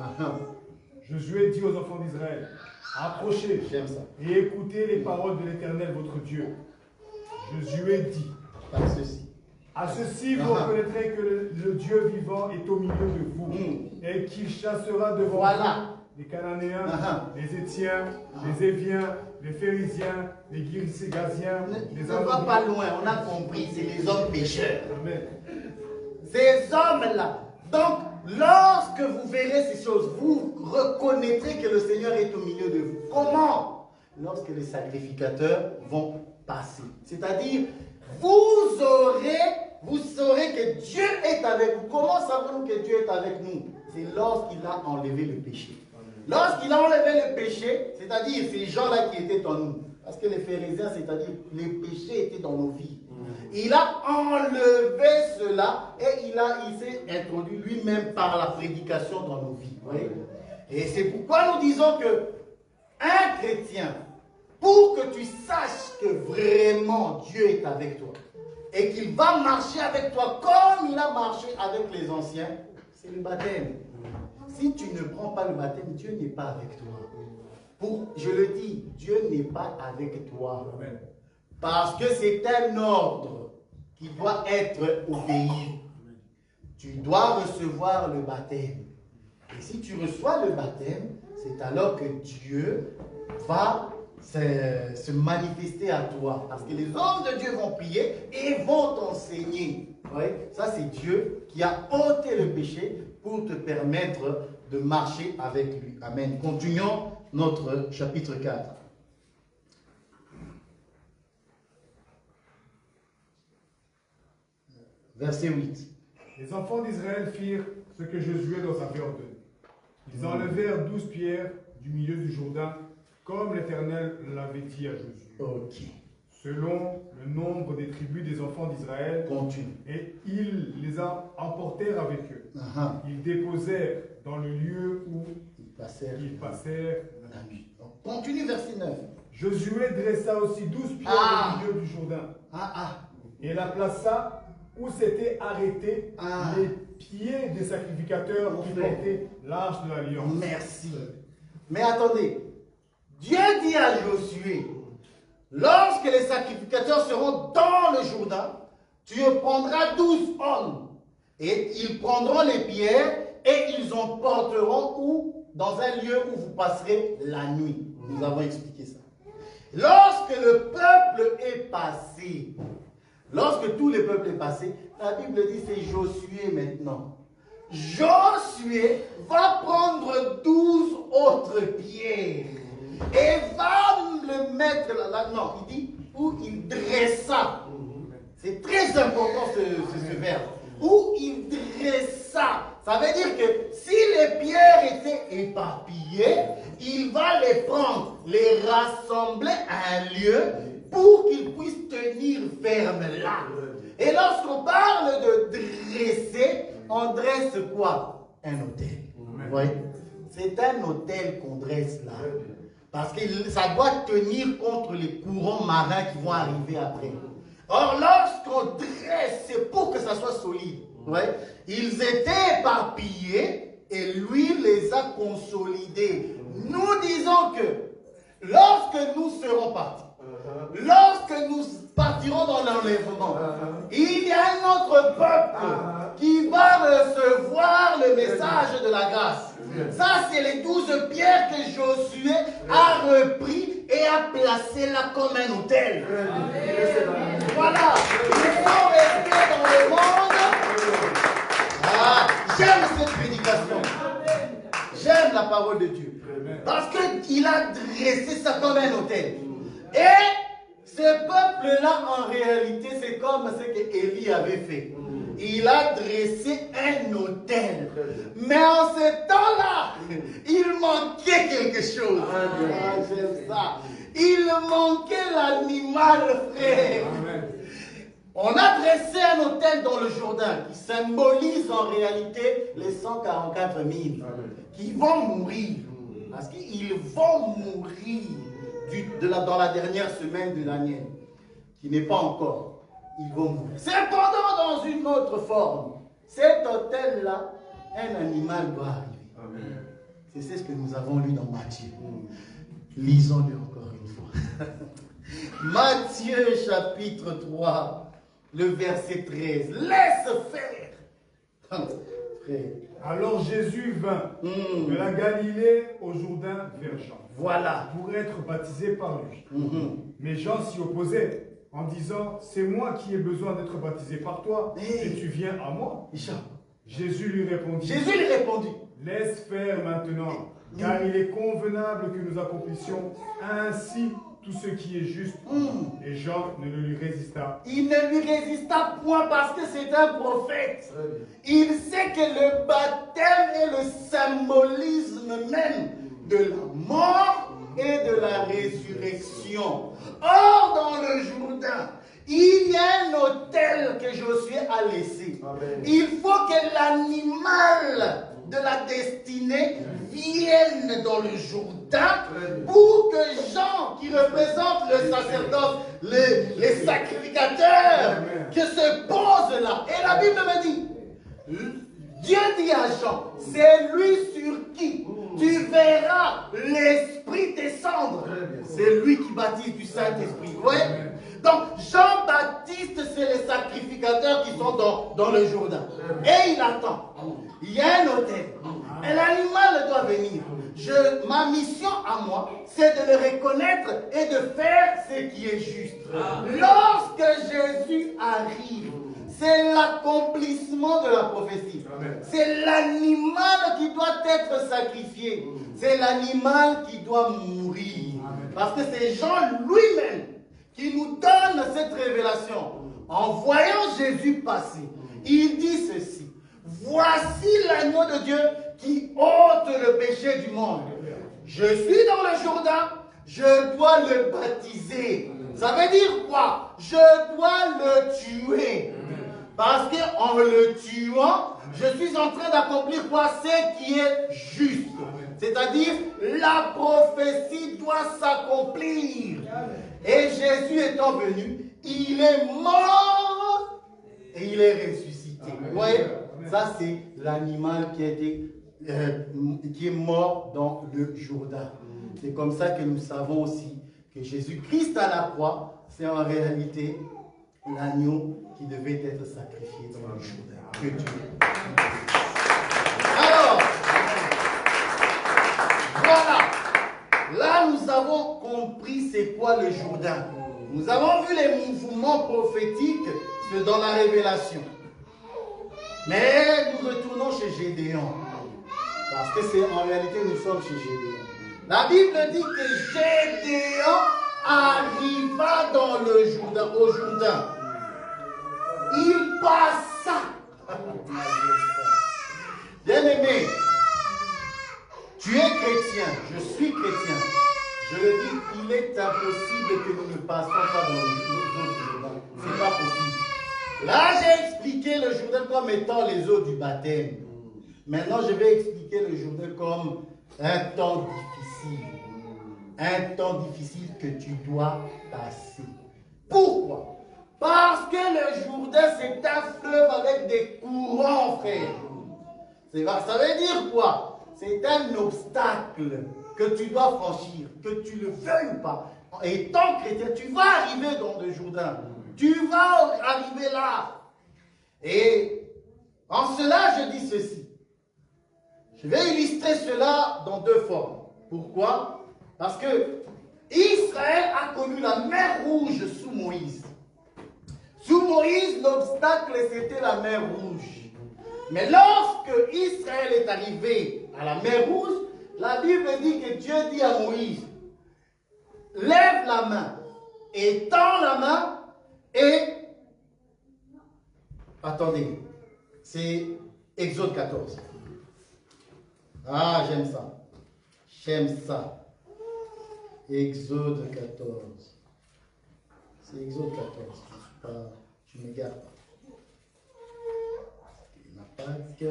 Josué dit aux enfants d'Israël, approchez et écoutez les paroles de l'Éternel votre Dieu. Josué dit, à ceci vous reconnaîtrez que le Dieu vivant est au milieu de vous et qu'il chassera devant vous les Cananéens, les Étiens, les Éviens, les Phérésiens, les Girgasiens, les Amoriens. Ne va pas loin, on a compris, c'est les hommes pécheurs. Amen. Ces hommes-là. Donc, lorsque vous verrez ces choses, vous reconnaîtrez que le Seigneur est au milieu de vous. Comment? Lorsque les sacrificateurs vont passer. C'est-à-dire, vous saurez que Dieu est avec vous. Comment savons-nous que Dieu est avec nous? C'est lorsqu'il a enlevé le péché. Lorsqu'il a enlevé le péché, c'est-à-dire ces gens-là qui étaient en nous, parce que les pharisiens, c'est-à-dire les péchés étaient dans nos vies. Il a enlevé cela et il s'est introduit lui-même par la prédication dans nos vies. Oui. Et c'est pourquoi nous disons que un chrétien, pour que tu saches que vraiment Dieu est avec toi et qu'il va marcher avec toi comme il a marché avec les anciens, c'est le baptême. Si tu ne prends pas le baptême, Dieu n'est pas avec toi. Je le dis, Dieu n'est pas avec toi. Amen. Parce que c'est un ordre qui doit être obéi. Tu dois recevoir le baptême. Et si tu reçois le baptême, c'est alors que Dieu va se manifester à toi. Parce que les hommes de Dieu vont prier et vont t'enseigner. Ouais, ça, c'est Dieu qui a ôté le péché pour te permettre de marcher avec lui. Amen. Continuons notre chapitre 4. Verset 8. Les enfants d'Israël firent ce que Josué leur avait ordonné. Ils enlevèrent 12 pierres du milieu du Jourdain, comme l'Éternel l'avait dit à Josué. Ok. Selon le nombre des tribus des enfants d'Israël. Continue. Et ils les emportèrent avec eux. Ils déposèrent dans le lieu où ils passèrent la nuit. Continue verset 9. Josué dressa aussi 12 pierres au milieu du Jourdain. Et la plaça où s'étaient arrêtés les pieds des sacrificateurs qui portaient l'arche de l'alliance. Merci. Mais attendez, Dieu dit à Josué, lorsque les sacrificateurs seront dans le Jourdain, tu prendras 12 hommes Et ils prendront les pierres et ils en porteront où? Dans un lieu où vous passerez la nuit. Nous avons expliqué ça. Lorsque le peuple est passé, lorsque tout le peuple est passé, la Bible dit c'est Josué maintenant. Josué va prendre 12 autres pierres et va le mettre là. Non, il dit où il dressa. C'est très important ce verbe. Où il dressa. Ça veut dire que si les pierres étaient éparpillées, il va les prendre, les rassembler à un lieu pour qu'ils puissent tenir ferme là. Et lorsqu'on parle de dresser, on dresse quoi? Un autel. Vous voyez? C'est un autel qu'on dresse là. Parce que ça doit tenir contre les courants marins qui vont arriver après. Or, lorsqu'on dresse, c'est pour que ça soit solide. Ouais. Ils étaient éparpillés et lui les a consolidés. Nous disons que lorsque nous serons partis, lorsque nous partirons dans l'enlèvement, il y a un autre peuple qui va recevoir le message de la grâce. Ça, c'est les 12 pierres que Josué a repris et a placé là comme un autel. Voilà. Nous sommes restés dans le monde. J'aime cette prédication. J'aime la parole de Dieu. Parce qu'il a dressé ça comme un autel. Et ce peuple-là, en réalité, c'est comme ce qu'Élie avait fait. Il a dressé un autel. Mais en ce temps-là, il manquait quelque chose. J'aime ça. Il manquait l'animal, frère. On a dressé un autel dans le Jourdain qui symbolise en réalité les 144 000 qui vont mourir. Parce qu'ils vont mourir dans la dernière semaine de l'année, qui n'est pas encore. Ils vont mourir. Cependant, dans une autre forme, cet autel-là, un animal doit arriver. C'est ce que nous avons lu dans Matthieu. Lisons-le encore une fois. Matthieu chapitre 3, le verset 13. Laisse faire. Frère. Alors Jésus vint de la Galilée au Jourdain vers Jean. Voilà. Pour être baptisé par lui. Mais Jean s'y opposait en disant, c'est moi qui ai besoin d'être baptisé par toi et tu viens à moi. Jésus lui répondit, laisse faire maintenant, car il est convenable que nous accomplissions ainsi tout ce qui est juste. Et Jean ne lui résista. Il ne lui résista point parce que c'est un prophète. Il sait que le baptême est le symbolisme même de la mort et de la résurrection. Or, dans le Jourdain, il y a un autel que Josué a laissé. Il faut que l'animal de la destinée vienne dans le Jourdain pour que Jean, qui représente le sacerdoce, les sacrificateurs, que se pose là. Et la Bible me dit, Dieu dit à Jean, c'est lui sur qui tu verras l'Esprit descendre. C'est lui qui baptise du Saint-Esprit. Oui? Donc, Jean-Baptiste, c'est les sacrificateurs qui sont dans le Jourdain. Et il attend. Il y a un autel. Et l'animal doit venir. Ma mission à moi, c'est de le reconnaître et de faire ce qui est juste. Lorsque Jésus arrive, c'est l'accomplissement de la prophétie. C'est l'animal qui doit être sacrifié. C'est l'animal qui doit mourir. Parce que c'est Jean lui-même qui nous donne cette révélation. En voyant Jésus passer, il dit ceci. Voici l'agneau de Dieu qui ôte le péché du monde. Je suis dans le Jourdain, je dois le baptiser. Ça veut dire quoi? Je dois le tuer. Parce qu'en le tuant, je suis en train d'accomplir quoi? Ce qui est juste. C'est-à-dire, la prophétie doit s'accomplir. Et Jésus étant venu, il est mort et il est ressuscité. Vous voyez? Ça, c'est l'animal qui est mort dans le Jourdain. C'est comme ça que nous savons aussi que Jésus-Christ à la croix, c'est en réalité l'agneau qui devait être sacrifié dans le Jourdain. Que Dieu. Alors, voilà. Là, nous avons compris c'est quoi le Jourdain. Nous avons vu les mouvements prophétiques dans la révélation. Mais nous retournons chez Gédéon. Parce que c'est en réalité, nous sommes chez Gédéon. La Bible dit que Gédéon arriva dans le Jourdain, au Jourdain. Il passa. Bien-aimé, tu es chrétien, je suis chrétien. Je le dis, il est impossible que nous ne passions pas dans le Jourdain. Ce n'est pas possible. Là, j'ai expliqué le Jourdain comme étant les eaux du baptême. Maintenant, je vais expliquer le Jourdain comme un temps difficile. Un temps difficile que tu dois passer. Pourquoi? Parce que le Jourdain, c'est un fleuve avec des courants, frère. Ça veut dire quoi? C'est un obstacle que tu dois franchir, que tu le veuilles ou pas. Étant chrétien, tu vas arriver dans le Jourdain. Tu vas arriver là. Et en cela, je dis ceci. Je vais illustrer cela dans deux formes. Pourquoi? Parce que Israël a connu la mer Rouge sous Moïse. Sous Moïse, l'obstacle, c'était la mer Rouge. Mais lorsque Israël est arrivé à la mer Rouge, la Bible dit que Dieu dit à Moïse, lève la main, étends la main, et, attendez, c'est Exode 14. Ah, j'aime ça. J'aime ça. Exode 14. C'est Exode 14. Je ne m'égare pas. La Pâque.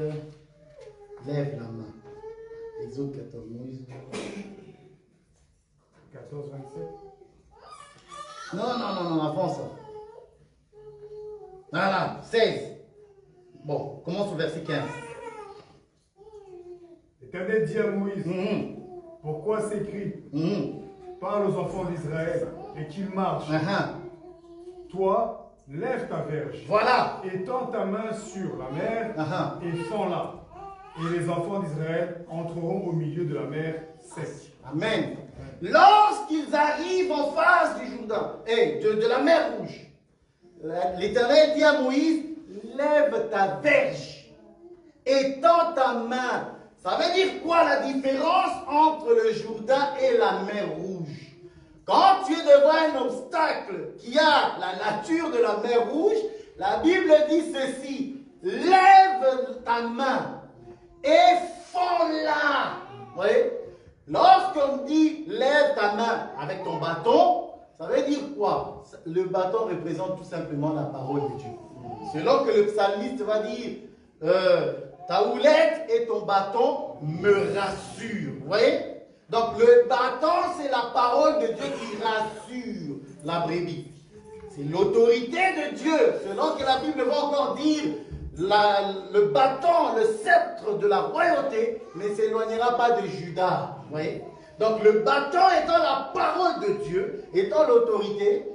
Lève la main. Exode 14. Moïse. 14, 27. Non, avant ça. Voilà, 16. Bon, commence au verset 15. L'Éternel dit à Moïse, pourquoi s'écrit, parle aux enfants d'Israël et qu'ils marchent. Toi, lève ta verge. Voilà. Étends ta main sur la mer et fends-la. Et les enfants d'Israël entreront au milieu de la mer sec. Amen. Lorsqu'ils arrivent en face du Jourdain, et de la mer Rouge, l'Éternel dit à Moïse, lève ta verge, étends ta main. Ça veut dire quoi la différence entre le Jourdain et la mer Rouge? Quand tu es devant un obstacle qui a la nature de la mer Rouge, la Bible dit ceci, lève ta main et fends-la. Vous voyez? Lorsqu'on dit lève ta main avec ton bâton, ça veut dire quoi? Le bâton représente tout simplement la parole de Dieu. Selon que le psalmiste va dire ta houlette et ton bâton me rassurent. Vous voyez? Donc le bâton, c'est la parole de Dieu qui rassure la brebis. C'est l'autorité de Dieu. Selon que la Bible va encore dire le bâton, le sceptre de la royauté ne s'éloignera pas de Juda. Vous voyez? Donc le bâton étant la parole de Dieu, étant l'autorité.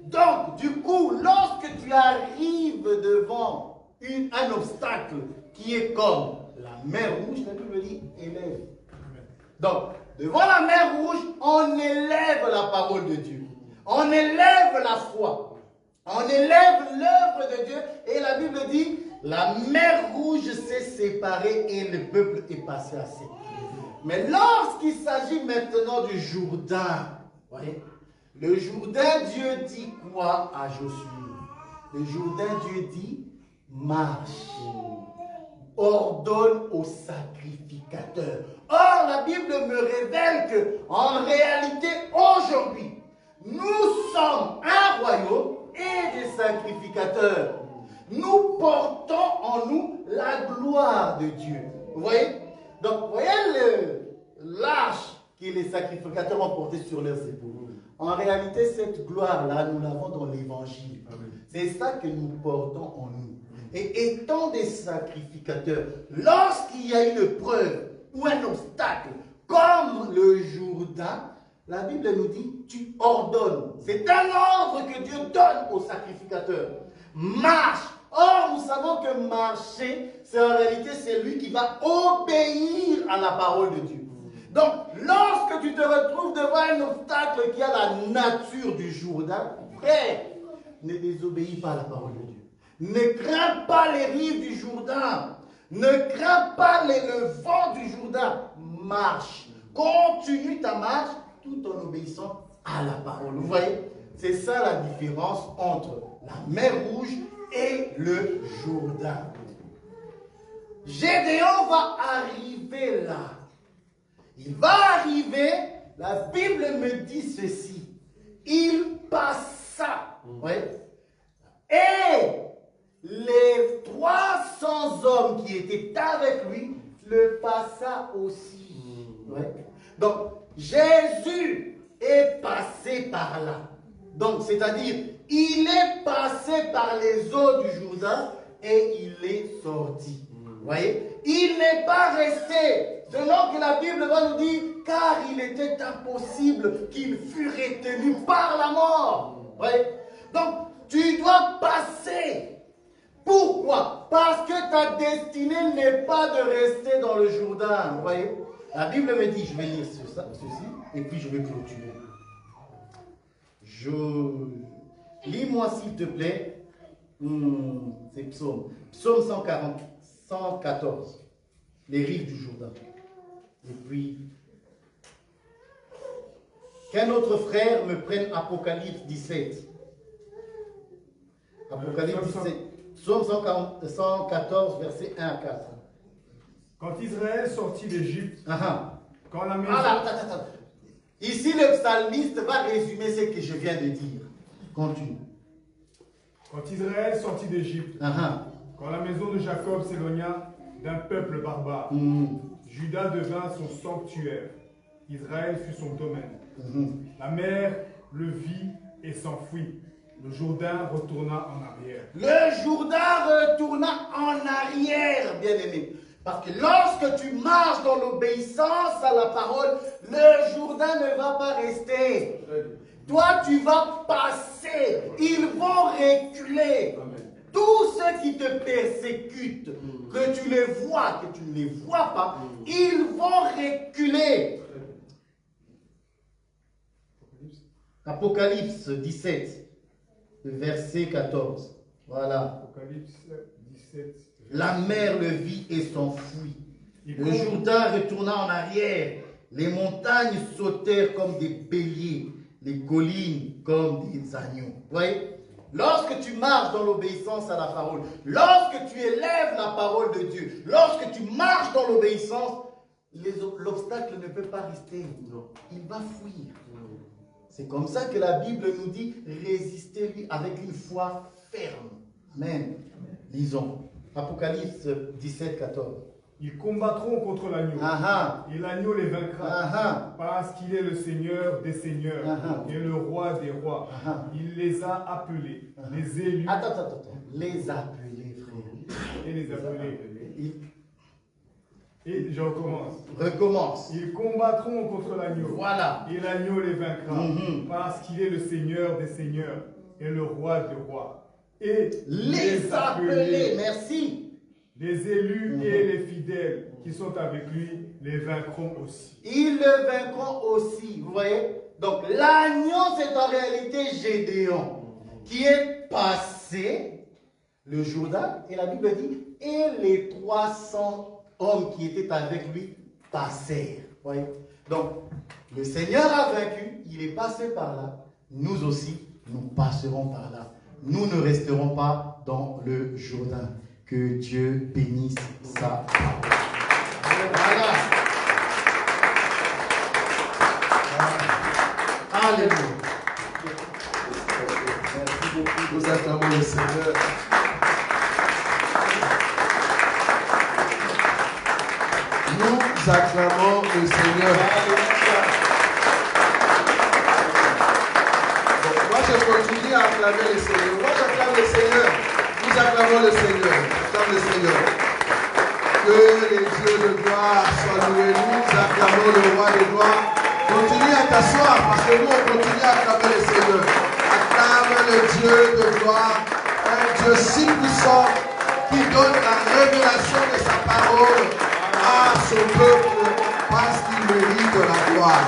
Donc du coup, lorsque tu arrives devant un obstacle qui est comme la mer Rouge, la Bible dit élève. Donc devant la mer Rouge, on élève la parole de Dieu. On élève la foi. On élève l'œuvre de Dieu. Et la Bible dit, la mer Rouge s'est séparée et le peuple est passé à sec. Mais lorsqu'il s'agit maintenant du Jourdain, voyez, le Jourdain, Dieu dit quoi à Josué? Le Jourdain, Dieu dit, marche, ordonne aux sacrificateurs. Or, la Bible me révèle que, en réalité, aujourd'hui, nous sommes un royaume et des sacrificateurs. Nous portons en nous la gloire de Dieu. Vous voyez? Donc, vous voyez l'arche que les sacrificateurs ont porté sur leurs épaules. En réalité, cette gloire-là, nous l'avons dans l'Évangile. C'est ça que nous portons en nous. Et étant des sacrificateurs, lorsqu'il y a une preuve ou un obstacle, comme le Jourdain, La Bible nous dit, tu ordonnes. C'est un ordre que Dieu donne au sacrificateur. Marche. Or, nous savons que marcher, c'est en réalité, c'est lui qui va obéir à la parole de Dieu. Donc, lorsque tu te retrouves devant un obstacle qui a la nature du Jourdain, frère, ne désobéis pas à la parole de Dieu. Ne crains pas les rives du Jourdain. Ne crains pas le vent du Jourdain. Marche. Continue ta marche tout en obéissant à la parole. Vous voyez, c'est ça la différence entre la mer Rouge et le Jourdain. Gédéon va arriver là. Il va arriver, la Bible me dit ceci. Il passa. Ouais. Et les 300 hommes qui étaient avec lui le passa aussi. Ouais. Donc, Jésus est passé par là. Donc, c'est-à-dire, il est passé par les eaux du Jourdain et il est sorti. Vous voyez? Il n'est pas resté, selon que la Bible va nous dire, car il était impossible qu'il fût retenu par la mort. Vous voyez? Donc, tu dois passer. Pourquoi? Parce que ta destinée n'est pas de rester dans le Jourdain. Vous voyez? La Bible me dit, je vais lire ceci, et puis je vais clôturer. Lis-moi s'il te plaît, c'est Psaume 114, les rives du Jourdain. Et puis, qu'un autre frère me prenne Apocalypse 17. Apocalypse 17, Psaume 114, versets 1 à 4. Quand Israël sortit d'Égypte, quand la maison... Attends. Ici, le psalmiste va résumer ce que je viens de dire. Continue. Quand Israël sortit d'Égypte, quand la maison de Jacob s'éloigna d'un peuple barbare, Juda devint son sanctuaire, Israël fut son domaine. La mer le vit et s'enfuit. Le Jourdain retourna en arrière. Le Jourdain retourna en arrière, bien-aimé. Parce que lorsque tu marches dans l'obéissance à la parole, le Jourdain ne va pas rester. Toi, tu vas passer. Ils vont reculer. Tous ceux qui te persécutent, que tu les vois, que tu ne les vois pas, ils vont reculer. Apocalypse 17, verset 14. Voilà. Apocalypse 17. La mer le vit et s'enfuit. Le Jourdain retourna en arrière. Les montagnes sautèrent comme des béliers. Les collines comme des agneaux. Vous voyez? Lorsque tu marches dans l'obéissance à la parole, lorsque tu élèves la parole de Dieu, lorsque tu marches dans l'obéissance, l'obstacle ne peut pas rester. Il va fuir. C'est comme ça que la Bible nous dit, résistez-lui avec une foi ferme. Amen. Lisons. Apocalypse 17, 14. Ils combattront contre l'agneau. Et l'agneau les vaincra. Parce qu'il est le Seigneur des seigneurs et le roi des rois. Il les a appelés, les élus. Attends. Les appelés, frère. Et les appelés. Et je recommence. Recommence. Ils combattront contre l'agneau. Voilà. Et l'agneau les vaincra. Parce qu'il est le Seigneur des seigneurs et le roi des rois. Et les appelés, merci. Les élus et les fidèles qui sont avec lui les vaincront aussi. Ils le vaincront aussi, vous voyez. Donc l'agneau, c'est en réalité Gédéon, qui est passé le Jourdain, et la Bible dit, et les 300 hommes qui étaient avec lui passèrent. Vous voyez. Donc, le Seigneur a vaincu, il est passé par là. Nous aussi, nous passerons par là. Nous ne resterons pas dans le Jourdain. Que Dieu bénisse sa parole. Voilà. Alléluia. Merci beaucoup. Nous acclamons le Seigneur. Nous acclamons le Seigneur. Moi, je continue à acclamer le Seigneur. Moi, j'acclame le Seigneur. Nous acclamons le Seigneur. Acclame le Seigneur. Que les dieux de gloire soient loués. Nous acclamons le roi des gloires. Continue à t'asseoir parce que nous, on continue à acclamer le Seigneur. Acclame le Dieu de gloire, un Dieu si puissant qui donne la révélation de sa parole à son peuple parce qu'il mérite la gloire.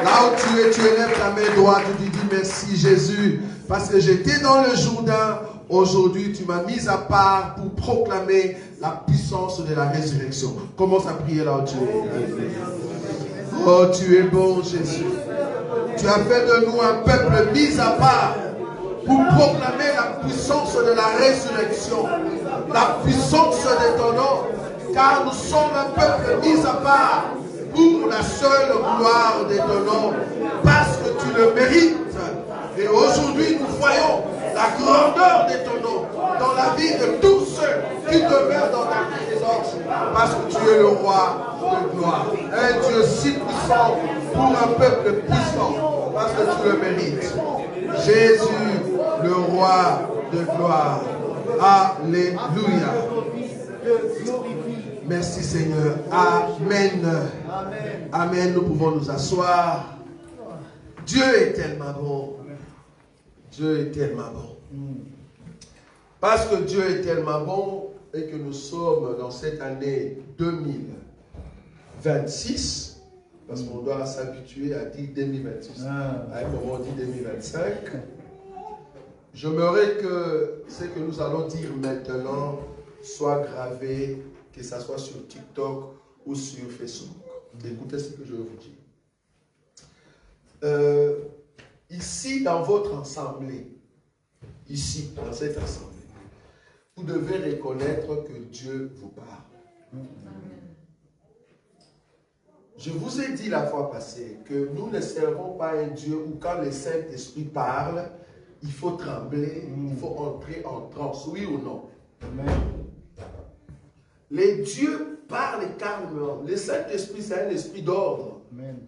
Là où tu élèves ta main droite, tu dis merci Jésus, parce que j'étais dans le Jourdain. Aujourd'hui, tu m'as mis à part pour proclamer la puissance de la résurrection. Commence à prier là où tu es. Oh, tu es bon, Jésus. Tu as fait de nous un peuple mis à part pour proclamer la puissance de la résurrection, la puissance de ton nom, car nous sommes un peuple mis à part pour la seule gloire de ton nom, parce que tu le mérites. Et aujourd'hui, nous voyons la grandeur de ton nom dans la vie de tous ceux qui demeurent dans ta présence, parce que tu es le roi de gloire. Un Dieu si puissant pour un peuple puissant, parce que tu le mérites. Jésus, le roi de gloire. Alléluia. Merci Seigneur. Amen. Amen. Nous pouvons nous asseoir. Dieu est tellement bon. Dieu est tellement bon. Parce que Dieu est tellement bon et que nous sommes dans cette année 2026, parce qu'on doit s'habituer à dire 2026. À un moment, on dit 2025. J'aimerais que ce que nous allons dire maintenant soit gravé, que ce soit sur TikTok ou sur Facebook. Écoutez ce que je vais vous dire. Ici, dans votre assemblée, ici, dans cette assemblée, vous devez reconnaître que Dieu vous parle. Je vous ai dit la fois passée que nous ne servons pas un Dieu où quand le Saint-Esprit parle, il faut trembler, il faut entrer en transe, oui ou non? Amen. Les dieux parlent calmement. Le Saint-Esprit, c'est un esprit d'ordre.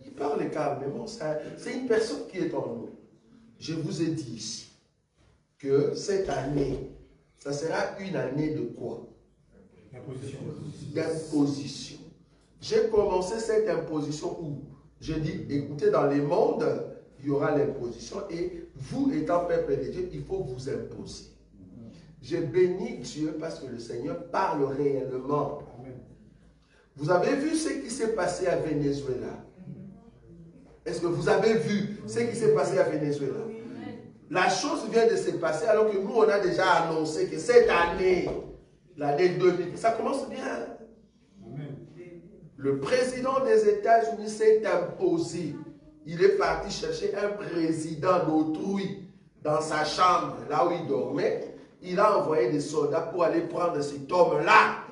Il parle calmement. C'est une personne qui est en nous. Je vous ai dit ici que cette année, ça sera une année de quoi? D'imposition. J'ai commencé cette imposition où je dis, écoutez, dans les mondes, il y aura l'imposition et vous, étant peuple de Dieu, il faut vous imposer. J'ai béni Dieu parce que le Seigneur parle réellement. Vous avez vu ce qui s'est passé à Venezuela? Est-ce que vous avez vu ce qui s'est passé à Venezuela? La chose vient de se passer alors que nous, on a déjà annoncé que cette année, l'année 2000, ça commence bien. Le président des États-Unis s'est imposé. Il est parti chercher un président d'autrui dans sa chambre, là où il dormait. Il a envoyé des soldats pour aller prendre cet homme-là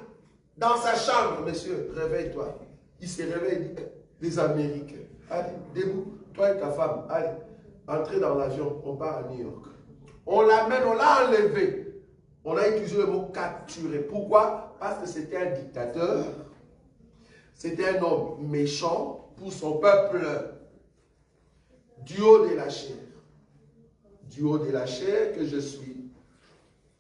dans sa chambre. Monsieur, réveille-toi. Il se réveille, il dit, les Américains, allez, debout, toi et ta femme, allez, entrez dans l'avion, on part à New York. On l'amène, on l'a enlevé. On a utilisé le mot capturer. Pourquoi? Parce que c'était un dictateur. C'était un homme méchant pour son peuple. Du haut de la chair. Du haut de la chair que je suis.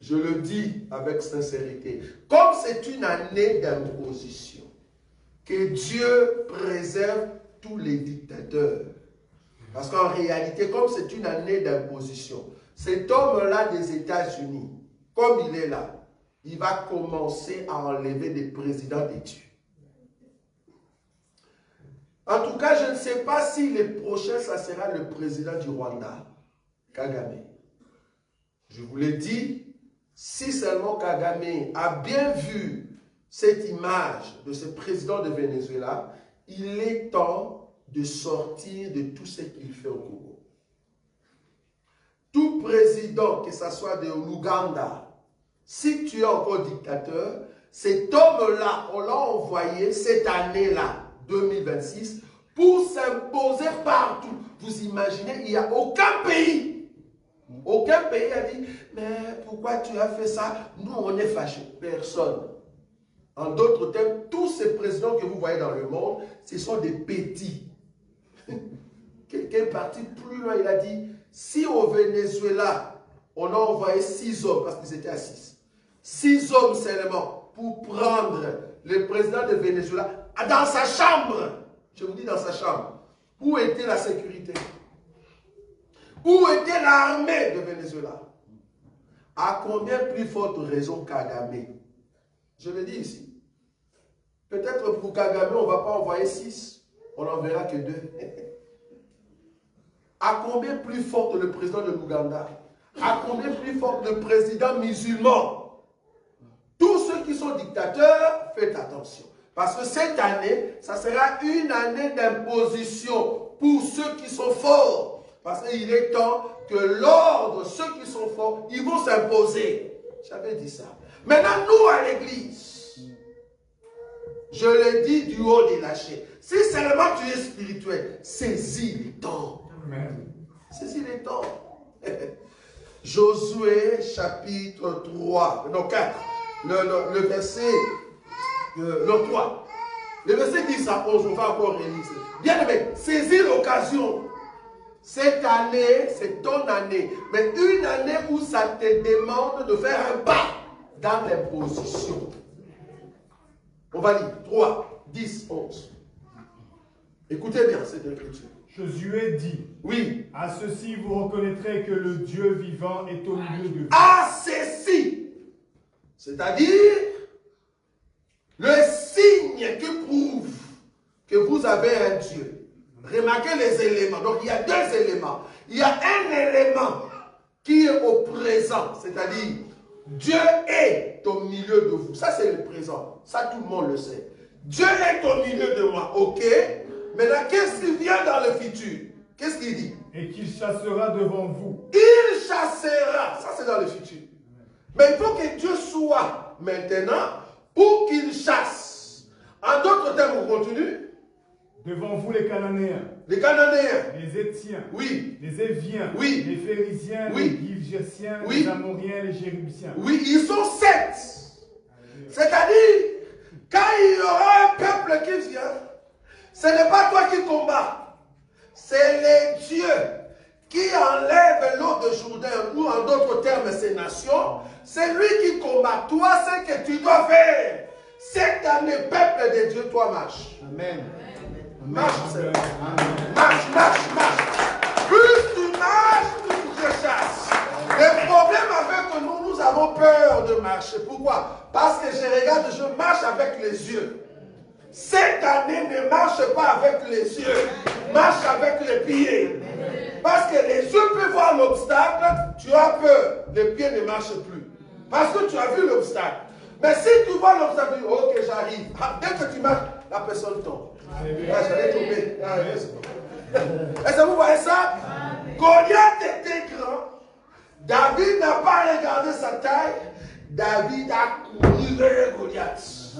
Je le dis avec sincérité. Comme c'est une année d'imposition, que Dieu préserve tous les dictateurs. Parce qu'en réalité, comme c'est une année d'imposition, cet homme-là des États-Unis, comme il est là, il va commencer à enlever des présidents des dieux. En tout cas, je ne sais pas si le prochain, ça sera le président du Rwanda, Kagame. Je vous l'ai dit, si seulement Kagame a bien vu cette image de ce président de Venezuela, il est temps de sortir de tout ce qu'il fait au Congo. Tout président, que ce soit de l'Ouganda, si tu es encore dictateur, cet homme-là, on l'a envoyé cette année-là, 2026, pour s'imposer partout. Vous imaginez, il n'y a aucun pays a dit, mais pourquoi tu as fait ça? Nous, on est fâchés. Personne. En d'autres termes, tous ces présidents que vous voyez dans le monde, ce sont des petits. Quelqu'un est parti plus loin, il a dit, si au Venezuela, on a envoyé 6 hommes, parce qu'ils étaient à 6, 6 hommes seulement, pour prendre le président de Venezuela dans sa chambre, je vous dis dans sa chambre, Où était la sécurité? Où était l'armée de Venezuela? À combien plus forte raison Kagame? Je le dis ici. Peut-être pour Kagame, on ne va pas envoyer 6. On n'enverra que 2. À combien plus forte le président de l'Ouganda? À combien plus forte le président musulman? Tous ceux qui sont dictateurs, faites attention. Parce que cette année, ça sera une année d'imposition pour ceux qui sont forts. Parce qu'il est temps que l'ordre, ceux qui sont forts, ils vont s'imposer. J'avais dit ça. Maintenant, nous à l'église, je le dis du haut des lâchers. Si seulement tu es spirituel, saisis les temps. Saisis les temps. Josué chapitre 3, non 4, le verset 3. Le verset 10 à 11, on va encore relire. Bien aimé, saisis l'occasion. Cette année, c'est ton année. Mais une année où ça te demande de faire un pas dans l'imposition. On va lire 3, 10, 11. Écoutez bien cette écriture. Josué dit, oui. À ceci vous reconnaîtrez que le Dieu vivant est au milieu de vous. À ceci, c'est-à-dire le signe qui prouve que vous avez un Dieu. Remarquez les éléments. Donc il y a 2 éléments. Il y a un élément qui est au présent, c'est-à-dire Dieu est au milieu de vous. Ça c'est le présent. Ça tout le monde le sait. Dieu est au milieu de moi. Ok. Maintenant, qu'est-ce qui vient dans le futur? Qu'est-ce qu'il dit? Et qu'il chassera devant vous. Il chassera. Ça, c'est dans le futur. Mais il faut que Dieu soit maintenant pour qu'il chasse. En d'autres termes, on continue. Devant vous les Cananéens. Les Cananéens. Les Étiens. Oui. Les Éviens. Oui. Les Phérésiens. Oui. Les Girgasiens. Oui. Les Amoriens. Les Jérubiens. Oui, ils sont 7. C'est-à-dire, quand il y aura un peuple qui vient, ce n'est pas toi qui combats. C'est les dieux qui enlèvent l'eau de Jourdain, ou en d'autres termes, ces nations. C'est lui qui combat. Toi, c'est que tu dois faire. Cette année, peuple de Dieu, toi marche. Amen. Marche, Seigneur. Marche, marche, marche. Plus tu marches, plus je chasse. Le problème avec nous, nous avons peur de marcher. Pourquoi? Parce que je regarde, je marche avec les yeux. Cette année, ne marche pas avec les yeux. Marche avec les pieds. Parce que les yeux peuvent voir l'obstacle, tu as peur. Les pieds ne marchent plus. Parce que tu as vu l'obstacle. Mais si tu vois l'obstacle, tu dis, ok, j'arrive. Dès que tu marches, la personne tombe. J'allais tomber. Est-ce que vous voyez ça? Goliath était grand. David n'a pas regardé sa taille. David a couru vers Goliath.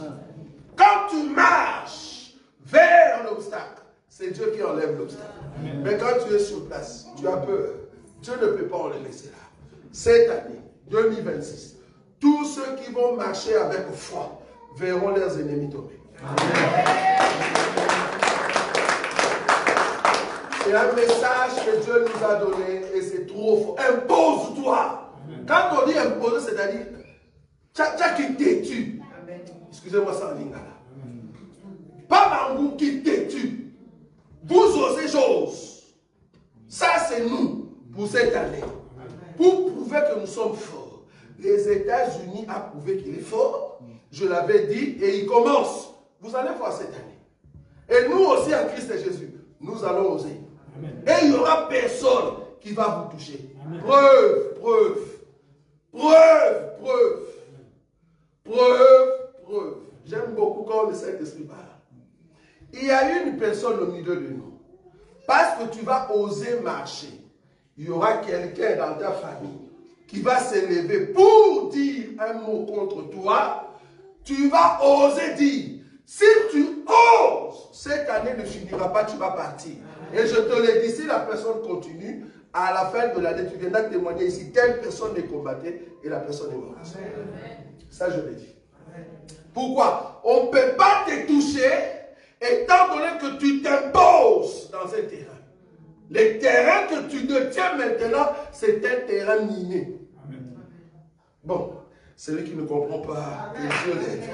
Quand tu marches vers l'obstacle, c'est Dieu qui enlève l'obstacle. Mais quand tu es sur place, tu as peur. Dieu ne peut pas en le laisser là. Cette année, 2026, tous ceux qui vont marcher avec foi verront leurs ennemis tomber. C'est un message que Dieu nous a donné et c'est trop fort. Impose-toi. Quand on dit imposer, c'est-à-dire, tu as quitté tu. Excusez-moi ça en lingala. Pas Mangou qui tue. Vous osez chose. Ça c'est nous pour cette année. Pour prouver que nous sommes forts. Les États-Unis ont prouvé qu'il est fort. Je l'avais dit et il commence. Vous allez voir cette année. Et nous aussi en Christ Jésus, nous allons oser. Amen. Et il n'y aura personne qui va vous toucher. Amen. Preuve, preuve. Preuve, preuve. Preuve, preuve. J'aime beaucoup quand le Saint-Esprit parle. Il y a une personne au milieu de nous. Parce que tu vas oser marcher, il y aura quelqu'un dans ta famille qui va s'élever pour dire un mot contre toi. Tu vas oser dire. Si tu oses, cette année ne finira pas, tu vas partir. Et je te l'ai dit, si la personne continue, à la fin de l'année, tu viendras témoigner ici, telle personne est combattée et la personne est morte. Ça, je l'ai dit. Pourquoi? On ne peut pas te toucher étant donné que tu t'imposes dans un terrain. Le terrain que tu détiens maintenant, c'est un terrain miné. Bon, celui qui ne comprend pas, que Dieu l'aide.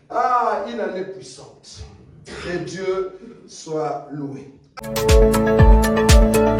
Ah, une année puissante. Que Dieu soit loué. Amen.